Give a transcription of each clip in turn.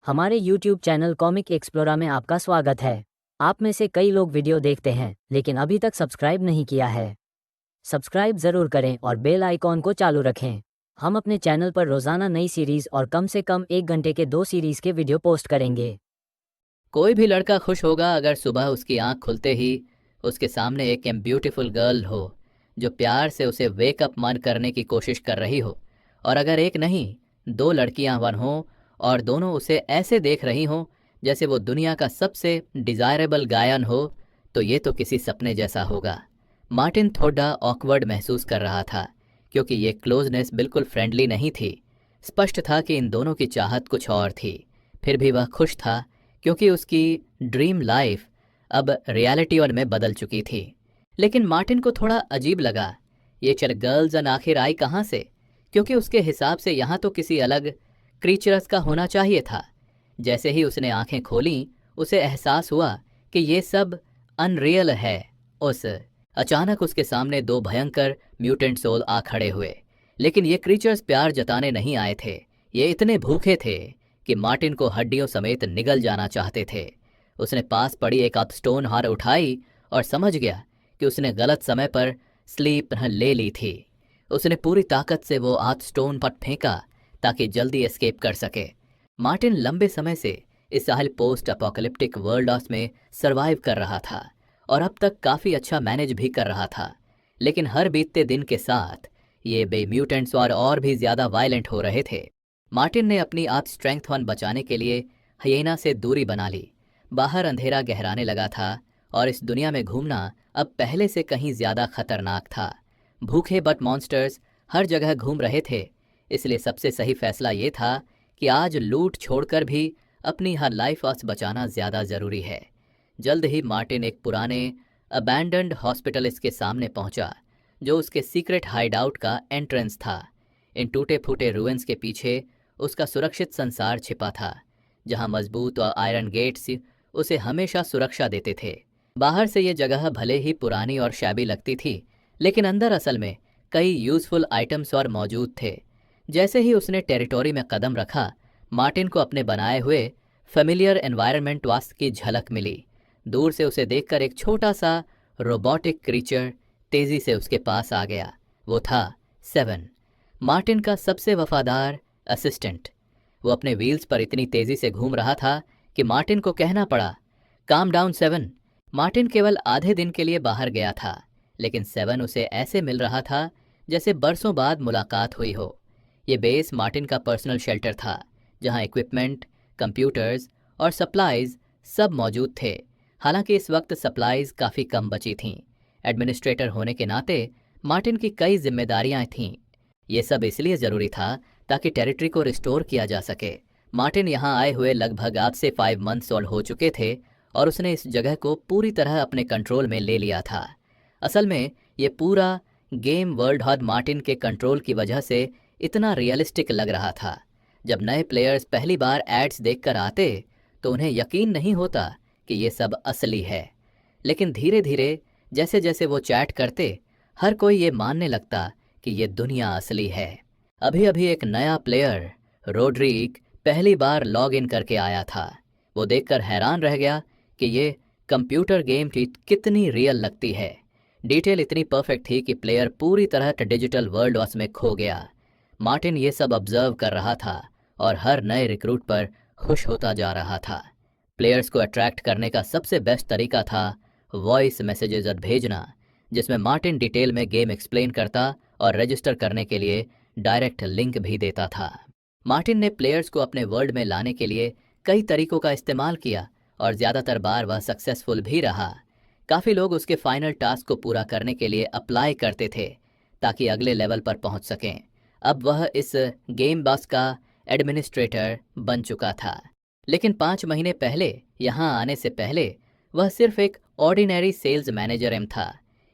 हमारे YouTube channel comic explorer में आपका स्वागत है। आप में से कई लोग वीडियो देखते हैं लेकिन अभी तक सब्सक्राइब नहीं किया है। सब्सक्राइब ज़रूर करें और बेल आइकॉन को चालू रखें। हम अपने चैनल पर रोज़ाना नई सीरीज़ और कम से कम 1 घंटे के 2 सीरीज़ के वीडियो पोस्ट करेंगे। कोई भी लड़का खुश होगा अगर सुबह उसकी आंख खुलते ही उसके सामने एक ब्यूटीफुल गर्ल हो जो प्यार से उसे वेकअप मन करने की कोशिश कर रही हो। और अगर एक नहीं, दो लड़कियां वन हो और दोनों उसे ऐसे देख रही हों जैसे वो दुनिया का सबसे डिज़ायरेबल गायन हो, तो ये तो किसी सपने जैसा होगा। मार्टिन थोड़ा ऑकवर्ड महसूस कर रहा था क्योंकि ये क्लोजनेस बिल्कुल फ्रेंडली नहीं थी। स्पष्ट था कि इन दोनों की चाहत कुछ और थी। फिर भी वह खुश था क्योंकि उसकी ड्रीम लाइफ अब रियलिटी वन में बदल चुकी थी। लेकिन मार्टिन को थोड़ा अजीब लगा, ये चल गर्ल्स अन आखिर आई कहाँ से, क्योंकि उसके हिसाब से यहाँ तो किसी अलग क्रीचर्स का होना चाहिए था। जैसे ही उसने आंखें खोलीं उसे एहसास हुआ कि ये सब अनरियल है। उस अचानक उसके सामने दो भयंकर म्यूटेंट सोल आ खड़े हुए। लेकिन ये क्रीचर्स प्यार जताने नहीं आए थे, ये इतने भूखे थे कि मार्टिन को हड्डियों समेत निगल जाना चाहते थे। उसने पास पड़ी एक अपस्टोन हार उठाई और समझ गया कि उसने गलत समय पर स्लीप ले ली थी। उसने पूरी ताकत से वो आर्थस्टोन पर फेंका ताकि जल्दी एस्केप कर सके। मार्टिन लंबे समय से इस साहिल पोस्ट अपोकलिप्टिक वर्ल्ड में सरवाइव कर रहा था और अब तक काफ़ी अच्छा मैनेज भी कर रहा था। लेकिन हर बीतते दिन के साथ ये बे म्यूटेंट्स और भी ज़्यादा वायलेंट हो रहे थे। मार्टिन ने अपनी आर्थ स्ट्रेंथ वन बचाने के लिए हयेना से दूरी बना ली। बाहर अंधेरा गहराने लगा था और इस दुनिया में घूमना अब पहले से कहीं ज़्यादा खतरनाक था। भूखे बट मॉन्स्टर्स हर जगह घूम रहे थे, इसलिए सबसे सही फैसला ये था कि आज लूट छोड़कर भी अपनी हर लाइफ बचाना ज़्यादा ज़रूरी है। जल्द ही मार्टिन एक पुराने अबैंडन्ड हॉस्पिटल के सामने पहुंचा, जो उसके सीक्रेट हाइडआउट का एंट्रेंस था। इन टूटे फूटे रूइंस के पीछे उसका सुरक्षित संसार छिपा था, जहां मजबूत और आयरन गेट्स उसे हमेशा सुरक्षा देते थे। बाहर से ये जगह भले ही पुरानी और शैबी लगती थी, लेकिन अंदर असल में कई यूजफुल आइटम्स और मौजूद थे। जैसे ही उसने टेरिटोरी में कदम रखा, मार्टिन को अपने बनाए हुए फेमिलियर एनवायरनमेंट वास्त की झलक मिली। दूर से उसे देखकर एक छोटा सा रोबोटिक क्रीचर तेजी से उसके पास आ गया। वो था सेवन, मार्टिन का सबसे वफादार असिस्टेंट। वो अपने व्हील्स पर इतनी तेजी से घूम रहा था कि मार्टिन को कहना पड़ा, काम डाउन सेवन। मार्टिन केवल आधे दिन के लिए बाहर गया था, लेकिन सेवन उसे ऐसे मिल रहा था जैसे बरसों बाद मुलाकात हुई हो। ये बेस मार्टिन का पर्सनल शेल्टर था, जहां इक्विपमेंट, कंप्यूटर्स और सप्लाईज सब मौजूद थे। हालांकि इस वक्त सप्लाईज काफ़ी कम बची थीं। एडमिनिस्ट्रेटर होने के नाते मार्टिन की कई जिम्मेदारियां थीं। ये सब इसलिए ज़रूरी था ताकि टेरिटरी को रिस्टोर किया जा सके। मार्टिन यहाँ आए हुए लगभग आज से 5 मंथ्स ओल्ड हो चुके थे और उसने इस जगह को पूरी तरह अपने कंट्रोल में ले लिया था। असल में ये पूरा गेम वर्ल्ड हद मार्टिन के कंट्रोल की वजह से इतना रियलिस्टिक लग रहा था। जब नए प्लेयर्स पहली बार एड्स देखकर आते तो उन्हें यकीन नहीं होता कि ये सब असली है। लेकिन धीरे धीरे जैसे जैसे वो चैट करते, हर कोई ये मानने लगता कि ये दुनिया असली है। अभी अभी एक नया प्लेयर रोड्रिक पहली बार लॉग इन करके आया था। वो देखकर हैरान रह गया कि ये कंप्यूटर गेम कितनी रियल लगती है। डिटेल इतनी परफेक्ट थी कि प्लेयर पूरी तरह डिजिटल वर्ल्ड में खो गया। मार्टिन ये सब ऑब्जर्व कर रहा था और हर नए रिक्रूट पर खुश होता जा रहा था। प्लेयर्स को अट्रैक्ट करने का सबसे बेस्ट तरीका था वॉइस मैसेजेस भेजना, जिसमें मार्टिन डिटेल में गेम एक्सप्लेन करता और रजिस्टर करने के लिए डायरेक्ट लिंक भी देता था। मार्टिन ने प्लेयर्स को अपने वर्ल्ड में लाने के लिए कई तरीकों का इस्तेमाल किया और ज़्यादातर बार वह सक्सेसफुल भी रहा। काफ़ी लोग उसके फाइनल टास्क को पूरा करने के लिए अप्लाई करते थे ताकि अगले लेवल पर पहुंच सकें। अब वह इस गेम बस का एडमिनिस्ट्रेटर बन चुका था। लेकिन 5 महीने पहले यहाँ आने से पहले वह सिर्फ एक ऑर्डिनरी सेल्स मैनेजर एम था।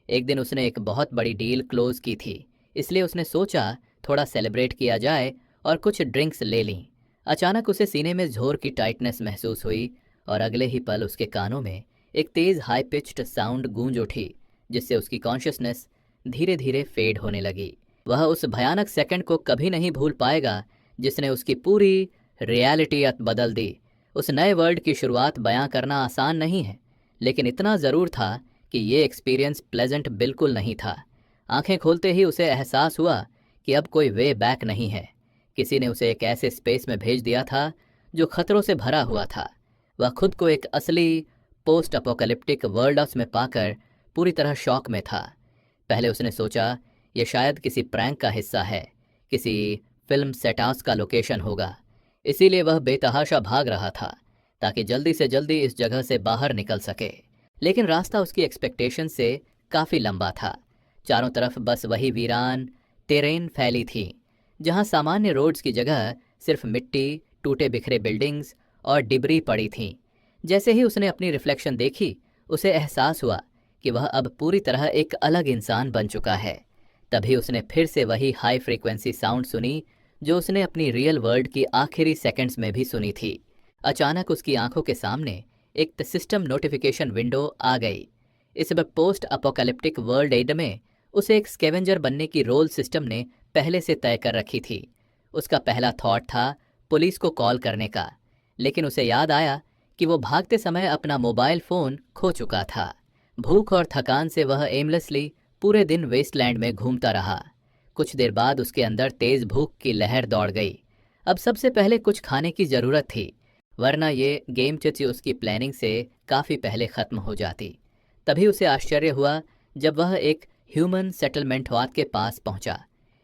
एक दिन उसने एक बहुत बड़ी डील क्लोज की थी, इसलिए उसने सोचा थोड़ा सेलिब्रेट किया जाए और कुछ ड्रिंक्स ले लीं। अचानक उसे सीने में जोर की टाइटनेस महसूस हुई और अगले ही पल उसके कानों में एक तेज़ हाई पिच्ड साउंड गूंज उठी, जिससे उसकी कॉन्शियसनेस धीरे धीरे फेड होने लगी। वह उस भयानक सेकंड को कभी नहीं भूल पाएगा जिसने उसकी पूरी रियलिटी बदल दी। उस नए वर्ल्ड की शुरुआत बयां करना आसान नहीं है, लेकिन इतना ज़रूर था कि ये एक्सपीरियंस प्लेजेंट बिल्कुल नहीं था। आंखें खोलते ही उसे एहसास हुआ कि अब कोई वे बैक नहीं है। किसी ने उसे एक ऐसे स्पेस में भेज दिया था जो खतरों से भरा हुआ था। वह खुद को एक असली पोस्ट अपोकलिप्टिक वर्ल्ड में पाकर पूरी तरह शॉक में था। पहले उसने सोचा यह शायद किसी प्रैंक का हिस्सा है, किसी फिल्म सेटास का लोकेशन होगा। इसीलिए वह बेतहाशा भाग रहा था ताकि जल्दी से जल्दी इस जगह से बाहर निकल सके। लेकिन रास्ता उसकी एक्सपेक्टेशन से काफ़ी लंबा था। चारों तरफ बस वही वीरान टेरेन फैली थी, जहां सामान्य रोड्स की जगह सिर्फ मिट्टी, टूटे बिखरे बिल्डिंग्स और डिबरी पड़ी थीं। जैसे ही उसने अपनी रिफ्लेक्शन देखी, उसे एहसास हुआ कि वह अब पूरी तरह एक अलग इंसान बन चुका है। तभी उसने फिर से वही हाई फ्रीक्वेंसी साउंड सुनी जो उसने अपनी रियल वर्ल्ड की आखिरी सेकंड्स में भी सुनी थी। अचानक उसकी आंखों के सामने एक सिस्टम नोटिफिकेशन विंडो आ गई। इस पोस्ट अपोकैलिप्टिक वर्ल्ड एड में उसे एक स्कैवेंजर बनने की रोल सिस्टम ने पहले से तय कर रखी थी। उसका पहला थॉट था पुलिस को कॉल करने का, लेकिन उसे याद आया कि वो भागते समय अपना मोबाइल फ़ोन खो चुका था। भूख और थकान से वह एमलेसली पूरे दिन वेस्टलैंड में घूमता रहा। कुछ देर बाद उसके अंदर तेज भूख की लहर दौड़ गई। अब सबसे पहले कुछ खाने की ज़रूरत थी, वरना ये गेम चिट्स उसकी प्लानिंग से काफ़ी पहले ख़त्म हो जाती। तभी उसे आश्चर्य हुआ जब वह एक ह्यूमन सेटलमेंट वाद के पास पहुंचा।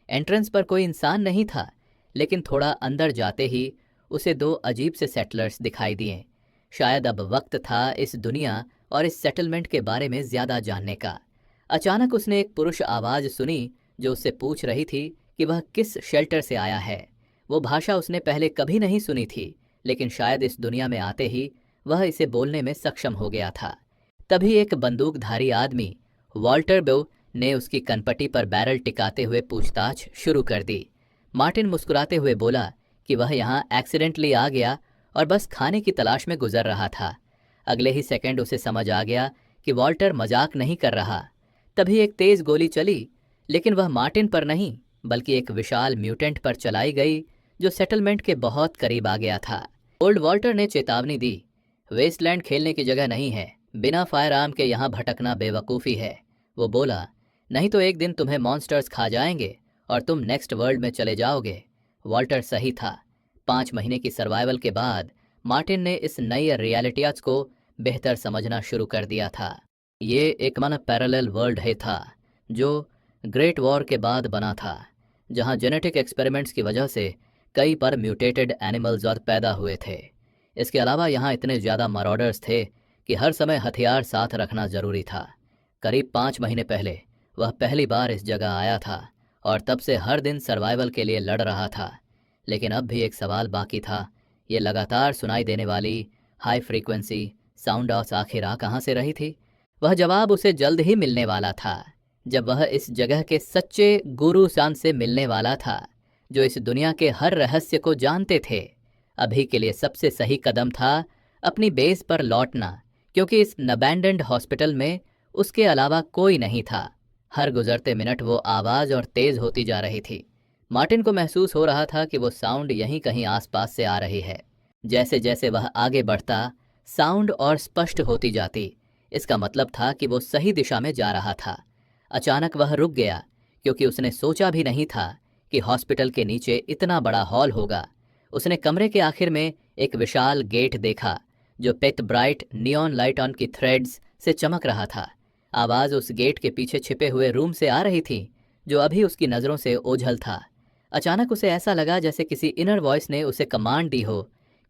एंट्रेंस पर कोई इंसान नहीं था, लेकिन थोड़ा अंदर जाते ही उसे दो अजीब से सेटलर्स दिखाई दिए। शायद अब वक्त था इस दुनिया और इस सेटलमेंट के बारे में ज़्यादा जानने का। अचानक उसने एक पुरुष आवाज़ सुनी जो उससे पूछ रही थी कि वह किस शेल्टर से आया है। वो भाषा उसने पहले कभी नहीं सुनी थी, लेकिन शायद इस दुनिया में आते ही वह इसे बोलने में सक्षम हो गया था। तभी एक बंदूकधारी आदमी वॉल्टर बो ने उसकी कनपटी पर बैरल टिकाते हुए पूछताछ शुरू कर दी। मार्टिन मुस्कुराते हुए बोला कि वह यहाँ एक्सीडेंटली आ गया और बस खाने की तलाश में गुजर रहा था। अगले ही सेकंड उसे समझ आ गया कि वॉल्टर मजाक नहीं कर रहा। तभी एक तेज गोली चली, लेकिन वह मार्टिन पर नहीं बल्कि एक विशाल म्यूटेंट पर चलाई गई जो सेटलमेंट के बहुत करीब आ गया था। ओल्ड वॉल्टर ने चेतावनी दी, वेस्टलैंड खेलने की जगह नहीं है, बिना फायर आर्म के यहाँ भटकना बेवकूफ़ी है। वो बोला, नहीं तो एक दिन तुम्हें मॉन्स्टर्स खा जाएंगे और तुम नेक्स्ट वर्ल्ड में चले जाओगे। वॉल्टर सही था। 5 महीने की सर्वाइवल के बाद मार्टिन ने इस नई रियलिटीज को बेहतर समझना शुरू कर दिया था। ये एक मन पैरेलल वर्ल्ड है था जो ग्रेट वॉर के बाद बना था, जहाँ जेनेटिक एक्सपेरिमेंट्स की वजह से कई पर म्यूटेटेड एनिमल्स और पैदा हुए थे। इसके अलावा यहाँ इतने ज़्यादा मरॉडर्स थे कि हर समय हथियार साथ रखना ज़रूरी था। करीब 5 महीने पहले वह पहली बार इस जगह आया था और तब से हर दिन सर्वाइवल के लिए लड़ रहा था। लेकिन अब भी एक सवाल बाकी था, ये लगातार सुनाई देने वाली हाई फ्रीक्वेंसी साउंड ऑफ आखिर आ कहाँ से रही थी? वह जवाब उसे जल्द ही मिलने वाला था, जब वह इस जगह के सच्चे गुरु शान से मिलने वाला था, जो इस दुनिया के हर रहस्य को जानते थे। अभी के लिए सबसे सही कदम था अपनी बेस पर लौटना, क्योंकि इस अबैंडन्ड हॉस्पिटल में उसके अलावा कोई नहीं था। हर गुजरते मिनट वो आवाज़ और तेज़ होती जा रही थी। मार्टिन को महसूस हो रहा था कि वो साउंड यहीं कहीं आसपास से आ रही है। जैसे जैसे वह आगे बढ़ता, साउंड और स्पष्ट होती जाती। इसका मतलब था कि वो सही दिशा में जा रहा था। अचानक वह रुक गया, क्योंकि उसने सोचा भी नहीं था कि हॉस्पिटल के नीचे इतना बड़ा हॉल होगा। उसने कमरे के आखिर में एक विशाल गेट देखा जो पेट ब्राइट नियॉन लाइट ऑन की थ्रेड्स से चमक रहा था। आवाज़ उस गेट के पीछे छिपे हुए रूम से आ रही थी, जो अभी उसकी नज़रों से ओझल था। अचानक उसे ऐसा लगा जैसे किसी इनर वॉइस ने उसे कमांड दी हो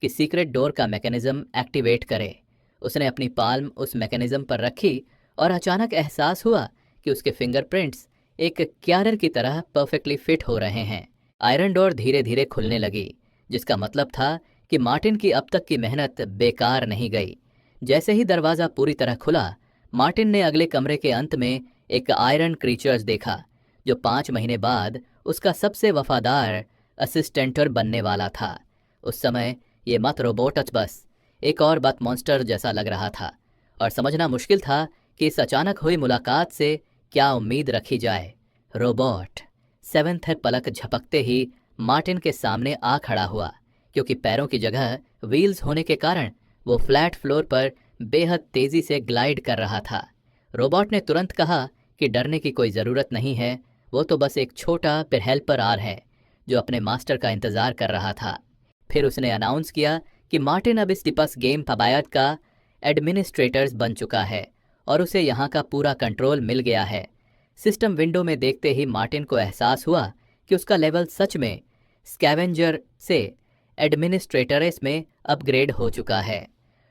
कि सीक्रेट डोर का मैकेनिज्म एक्टिवेट करे। उसने अपनी पाल्म उस मैकेनिज्म पर रखी और अचानक एहसास हुआ कि उसके फिंगरप्रिंट्स एक क्यारर की तरह परफेक्टली फिट हो रहे हैं। आयरन डोर धीरे धीरे खुलने लगी, जिसका मतलब था कि मार्टिन की अब तक की मेहनत बेकार नहीं गई। जैसे ही दरवाज़ा पूरी तरह खुला, मार्टिन ने अगले कमरे के अंत में एक आयरन क्रीचर्स देखा, जो 5 महीने बाद उसका सबसे वफादार असिस्टेंटर बनने वाला था। उस समय ये मत रोबोट बस एक और बात मॉन्स्टर जैसा लग रहा था, और समझना मुश्किल था कि इस अचानक हुई मुलाकात से क्या उम्मीद रखी जाए। रोबोट 7th पलक झपकते ही मार्टिन के सामने आ खड़ा हुआ। क्योंकि पैरों की जगह व्हील्स होने के कारण वो फ्लैट फ्लोर पर बेहद तेजी से ग्लाइड कर रहा था। रोबोट ने तुरंत कहा कि डरने की कोई ज़रूरत नहीं है, वो तो बस एक छोटा पर हेल्पर आर है जो अपने मास्टर का इंतज़ार कर रहा था। फिर उसने अनाउंस किया कि मार्टिन अब इस टिपस गेम पबायत का एडमिनिस्ट्रेटर्स बन चुका है और उसे यहाँ का पूरा कंट्रोल मिल गया है। सिस्टम विंडो में देखते ही मार्टिन को एहसास हुआ कि उसका लेवल सच में स्कैवेंजर से एडमिनिस्ट्रेटरेस में अपग्रेड हो चुका है।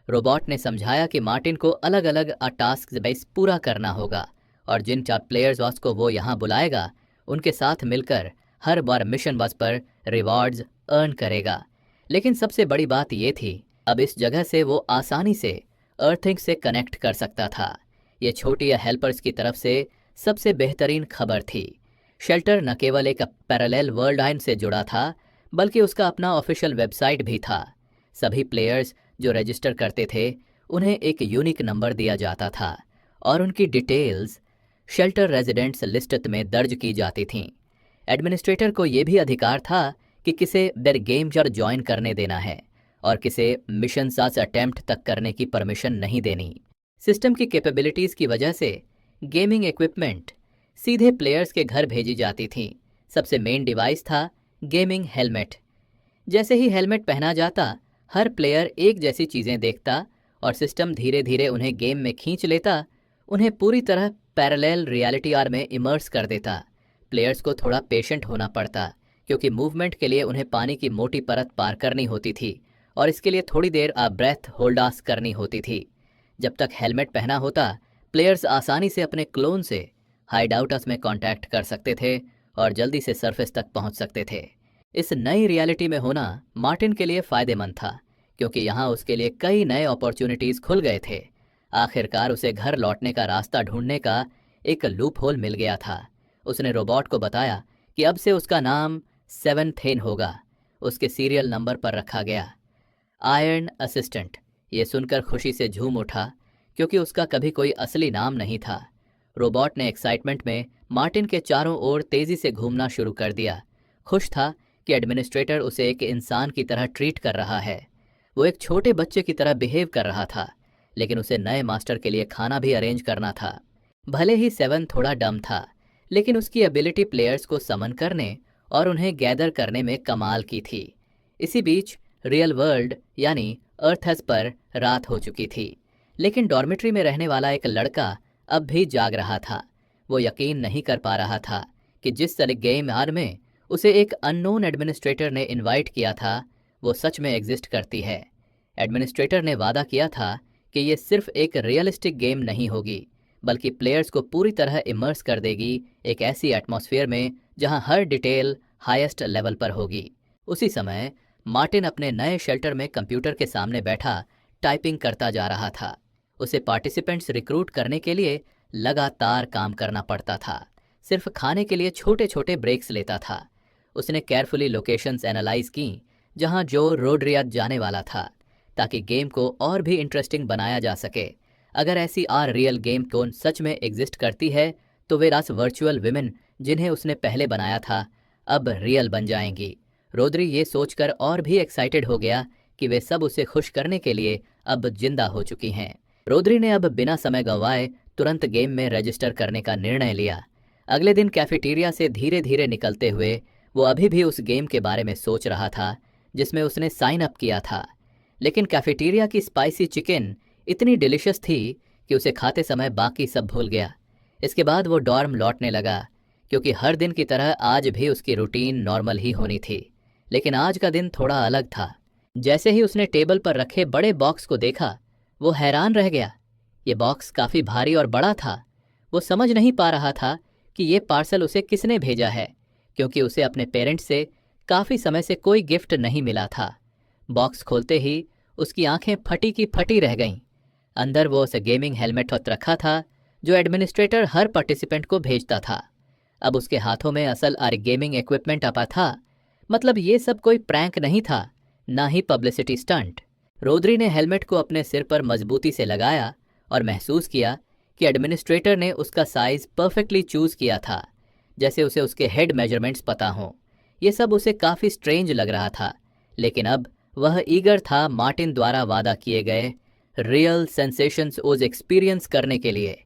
रोबोट ने समझाया कि मार्टिन को अलग अलग टास्क बेस पूरा करना होगा और जिन 4 प्लेयर्स को वो यहाँ बुलाएगा उनके साथ मिलकर हर बार मिशन बस पर रिवॉर्ड्स अर्न करेगा। लेकिन सबसे बड़ी बात ये थी, अब इस जगह से वो आसानी से अर्थिंग से कनेक्ट कर सकता था। ये छोटी हेल्पर्स की तरफ से सबसे बेहतरीन खबर थी। शेल्टर न केवल एक पैरेलल वर्ल्ड लाइन से जुड़ा था बल्कि उसका अपना ऑफिशियल वेबसाइट भी था। सभी प्लेयर्स जो रजिस्टर करते थे उन्हें एक यूनिक नंबर दिया जाता था और उनकी डिटेल्स शेल्टर रेजिडेंट्स लिस्ट में दर्ज की जाती थीं। एडमिनिस्ट्रेटर को यह भी अधिकार था कि किसे देर गेम जर ज्वाइन करने देना है और किसे मिशन साथ अटेम्प्ट तक करने की परमिशन नहीं देनी। सिस्टम की कैपेबिलिटीज़ की वजह से गेमिंग इक्विपमेंट सीधे प्लेयर्स के घर भेजी जाती थी। सबसे मेन डिवाइस था गेमिंग हेलमेट। जैसे ही हेलमेट पहना जाता हर प्लेयर एक जैसी चीज़ें देखता और सिस्टम धीरे धीरे उन्हें गेम में खींच लेता, उन्हें पूरी तरह पैरेलल रियलिटी आर में इमर्स कर देता। प्लेयर्स को थोड़ा पेशेंट होना पड़ता क्योंकि मूवमेंट के लिए उन्हें पानी की मोटी परत पार करनी होती थी और इसके लिए थोड़ी देर ब्रेथ होल्डास करनी होती थी। जब तक हेलमेट पहना होता प्लेयर्स आसानी से अपने क्लोन से हाइड आउट्स में कांटेक्ट कर सकते थे और जल्दी से सरफेस तक पहुंच सकते थे। इस नई रियलिटी में होना मार्टिन के लिए फ़ायदेमंद था क्योंकि यहाँ उसके लिए कई नए अपॉर्चुनिटीज़ खुल गए थे। आखिरकार उसे घर लौटने का रास्ता ढूंढने का एक लूप होल मिल गया था। उसने रोबोट को बताया कि अब से उसका नाम 7 थेन होगा। उसके सीरियल नंबर पर रखा गया आयरन असिस्टेंट। ये सुनकर खुशी से झूम उठा क्योंकि उसका कभी कोई असली नाम नहीं था। रोबोट ने एक्साइटमेंट में मार्टिन के चारों ओर तेजी से घूमना शुरू कर दिया। खुश था कि एडमिनिस्ट्रेटर उसे एक इंसान की तरह ट्रीट कर रहा है। वो एक छोटे बच्चे की तरह बिहेव कर रहा था, लेकिन उसे नए मास्टर के लिए खाना भी अरेंज करना था। भले ही 7 थोड़ा डम था, लेकिन उसकी एबिलिटी प्लेयर्स को समन करने और उन्हें गैदर करने में कमाल की थी। इसी बीच रियल वर्ल्ड यानी अर्थस पर रात हो चुकी थी, लेकिन डॉर्मेट्री में रहने वाला एक लड़का अब भी जाग रहा था। वो यकीन नहीं कर पा रहा था कि जिस तरह गेम आर में उसे एक अननोन एडमिनिस्ट्रेटर ने इनवाइट किया था वो सच में एग्जिस्ट करती है। एडमिनिस्ट्रेटर ने वादा किया था कि ये सिर्फ एक रियलिस्टिक गेम नहीं होगी बल्कि प्लेयर्स को पूरी तरह इमर्स कर देगी एक ऐसी एटमॉस्फेयर में जहां हर डिटेल हाईएस्ट लेवल पर होगी। उसी समय मार्टिन अपने नए शेल्टर में कंप्यूटर के सामने बैठा टाइपिंग करता जा रहा था। उसे पार्टिसिपेंट्स रिक्रूट करने के लिए लगातार काम करना पड़ता था। सिर्फ खाने के लिए छोटे छोटे ब्रेक्स लेता था। उसने केयरफुली लोकेशंस एनालाइज की जहां जो रोडरियाद जाने वाला था ताकि गेम को और भी इंटरेस्टिंग बनाया जा सके। अगर ऐसी रियल गेम टोन सच में एग्जिस्ट करती है तो वे रास वर्चुअल विमेन जिन्हें उसने पहले बनाया था अब रियल बन जाएंगी। रोदरी ये सोचकर और भी एक्साइटेड हो गया कि वे सब उसे खुश करने के लिए अब जिंदा हो चुकी हैं। रोदरी ने अब बिना समय गंवाए तुरंत गेम में रजिस्टर करने का निर्णय लिया। अगले दिन कैफेटेरिया से धीरे धीरे निकलते हुए वो अभी भी उस गेम के बारे में सोच रहा था जिसमें उसने साइन अप किया था, लेकिन कैफेटेरिया की स्पाइसी चिकन इतनी डिलिशियस थी कि उसे खाते समय बाकी सब भूल गया। इसके बाद वो डॉर्म लौटने लगा क्योंकि हर दिन की तरह आज भी उसकी रूटीन नॉर्मल ही होनी थी, लेकिन आज का दिन थोड़ा अलग था। जैसे ही उसने टेबल पर रखे बड़े बॉक्स को देखा वो हैरान रह गया। ये बॉक्स काफ़ी भारी और बड़ा था। वो समझ नहीं पा रहा था कि ये पार्सल उसे किसने भेजा है क्योंकि उसे अपने पेरेंट्स से काफ़ी समय से कोई गिफ्ट नहीं मिला था। बॉक्स खोलते ही उसकी आंखें फटी की फटी रह गईं। अंदर वो उसे गेमिंग हेलमेट रखा था जो एडमिनिस्ट्रेटर हर पार्टिसिपेंट को भेजता था। अब उसके हाथों में असल गेमिंग इक्विपमेंट अपा था। मतलब ये सब कोई प्रैंक नहीं था, ना ही पब्लिसिटी स्टंट। रोदरी ने हेलमेट को अपने सिर पर मजबूती से लगाया और महसूस किया कि एडमिनिस्ट्रेटर ने उसका साइज परफेक्टली चूज किया था, जैसे उसे उसके हेड मेजरमेंट्स पता हों। ये सब उसे काफ़ी स्ट्रेंज लग रहा था, लेकिन अब वह ईगर था मार्टिन द्वारा वादा किए गए रियल सेंसेशंस ओज एक्सपीरियंस करने के लिए।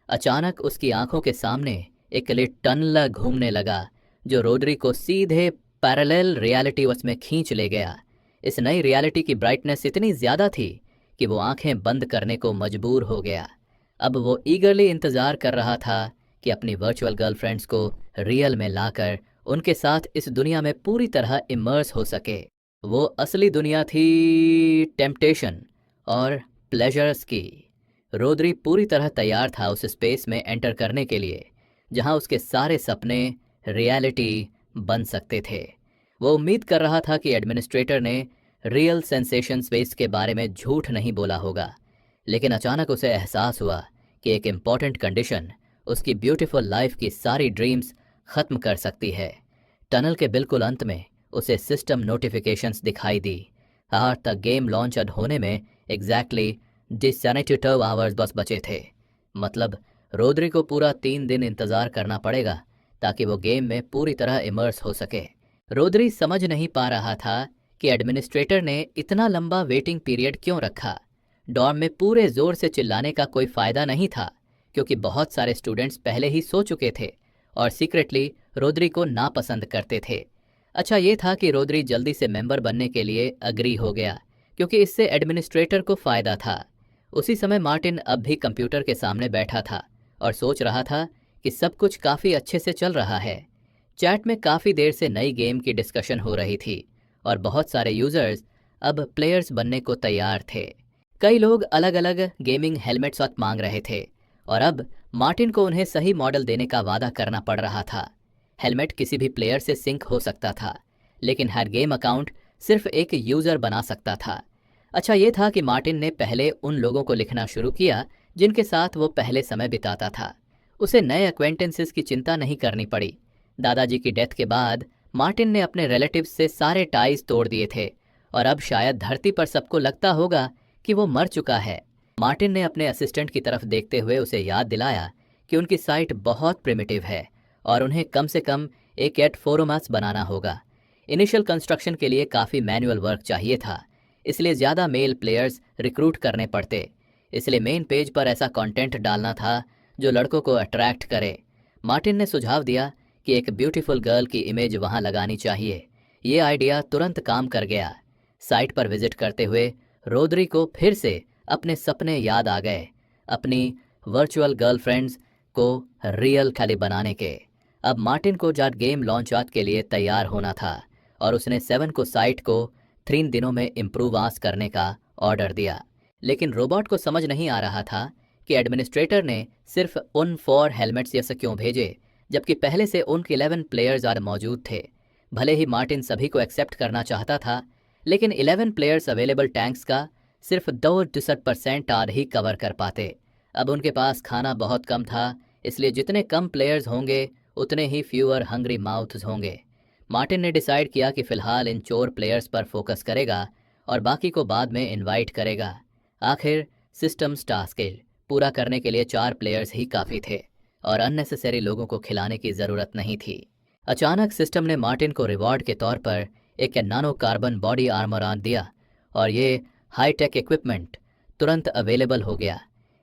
अचानक उसकी आंखों के सामने एक लिट टनल घूमने लगा जो रोड्री को सीधे पैरेलल रियलिटी में खींच ले गया। इस नई रियलिटी की ब्राइटनेस इतनी ज्यादा थी कि वो आंखें बंद करने को मजबूर हो गया। अब वो ईगरली इंतजार कर रहा था कि अपनी वर्चुअल गर्लफ्रेंड्स को रियल में लाकर उनके साथ इस दुनिया में पूरी तरह इमर्स हो सके। वो असली दुनिया थी टेम्पटेशन और प्लेजर्स की। रोद्री पूरी तरह तैयार था उस स्पेस में एंटर करने के लिए जहां उसके सारे सपने रियलिटी बन सकते थे। वो उम्मीद कर रहा था कि एडमिनिस्ट्रेटर ने रियल सेंसेशन स्पेस के बारे में झूठ नहीं बोला होगा, लेकिन अचानक उसे एहसास हुआ कि एक इम्पॉर्टेंट कंडीशन उसकी ब्यूटीफुल लाइफ की सारी ड्रीम्स खत्म कर सकती है। टनल के बिल्कुल अंत में उसे सिस्टम नोटिफिकेशंस दिखाई दी। आज तक गेम लॉन्च होने में एग्जैक्टली 72 आवर्स बस बचे थे। मतलब रोद्री को पूरा 3 दिन इंतजार करना पड़ेगा ताकि वो गेम में पूरी तरह इमर्स हो सके। रोद्री समझ नहीं पा रहा था कि एडमिनिस्ट्रेटर ने इतना लंबा वेटिंग पीरियड क्यों रखा। डॉर्म में पूरे जोर से चिल्लाने का कोई फायदा नहीं था क्योंकि बहुत सारे स्टूडेंट्स पहले ही सो चुके थे और सीक्रेटली रोद्री को नापसंद करते थे। अच्छा ये था कि रोद्री जल्दी से मेंबर बनने के लिए अग्री हो गया क्योंकि इससे एडमिनिस्ट्रेटर को फायदा था। उसी समय मार्टिन अब भी कंप्यूटर के सामने बैठा था और सोच रहा था कि सब कुछ काफ़ी अच्छे से चल रहा है। चैट में काफ़ी देर से नई गेम की डिस्कशन हो रही थी और बहुत सारे यूजर्स अब प्लेयर्स बनने को तैयार थे। कई लोग अलग अलग गेमिंग हेलमेट्स मांग रहे थे और अब मार्टिन को उन्हें सही मॉडल देने का वादा करना पड़ रहा था। हेलमेट किसी भी प्लेयर से सिंक हो सकता था, लेकिन हर गेम अकाउंट सिर्फ एक यूज़र बना सकता था। अच्छा ये था कि मार्टिन ने पहले उन लोगों को लिखना शुरू किया जिनके साथ वो पहले समय बिताता था। उसे नए एक्वेंटेंसेस की चिंता नहीं करनी पड़ी। दादाजी की डेथ के बाद मार्टिन ने अपने रिलेटिव्स से सारे टाइज तोड़ दिए थे और अब शायद धरती पर सबको लगता होगा कि वो मर चुका है। मार्टिन ने अपने असिस्टेंट की तरफ देखते हुए उसे याद दिलाया कि उनकी साइट बहुत प्रिमिटिव है और उन्हें कम से कम एक एट फोरोमास बनाना होगा। इनिशियल कंस्ट्रक्शन के लिए काफ़ी मैनुअल वर्क चाहिए था, इसलिए ज़्यादा मेल प्लेयर्स रिक्रूट करने पड़ते। इसलिए मेन पेज पर ऐसा कंटेंट डालना था जो लड़कों को अट्रैक्ट करे। मार्टिन ने सुझाव दिया कि एक ब्यूटीफुल गर्ल की इमेज वहाँ लगानी चाहिए। ये आइडिया तुरंत काम कर गया। साइट पर विजिट करते हुए रोद्री को फिर से अपने सपने याद आ गए, अपनी वर्चुअल गर्लफ्रेंड्स को रियल खाली बनाने के। अब मार्टिन को जाट गेम लॉन्च के लिए तैयार होना था और उसने 7 को साइट को 3 दिनों में इम्प्रूव करने का ऑर्डर दिया। लेकिन रोबोट को समझ नहीं आ रहा था कि एडमिनिस्ट्रेटर ने सिर्फ उन 4 हेलमेट्स जैसे क्यों भेजे जबकि पहले से उनके 11 प्लेयर्स मौजूद थे। भले ही मार्टिन सभी को एक्सेप्ट करना चाहता था, लेकिन 11 प्लेयर्स अवेलेबल टैंक्स का सिर्फ 2% आर ही कवर कर पाते। अब उनके पास खाना बहुत कम था, इसलिए जितने कम प्लेयर्स होंगे उतने ही फ्यूअर हंग्री माउथ्स होंगे। मार्टिन ने डिसाइड किया कि फ़िलहाल इन चोर प्लेयर्स पर फोकस करेगा और बाकी को बाद में इनवाइट करेगा। आखिर सिस्टम्स टास्क पूरा करने के लिए 4 प्लेयर्स ही काफ़ी थे और अननेसेसरी लोगों को खिलाने की ज़रूरत नहीं थी। अचानक सिस्टम ने मार्टिन को रिवॉर्ड के तौर पर एक नानो कार्बन बॉडी आर्मर दिया और ये हाई टेक इक्विपमेंट तुरंत अवेलेबल हो गया।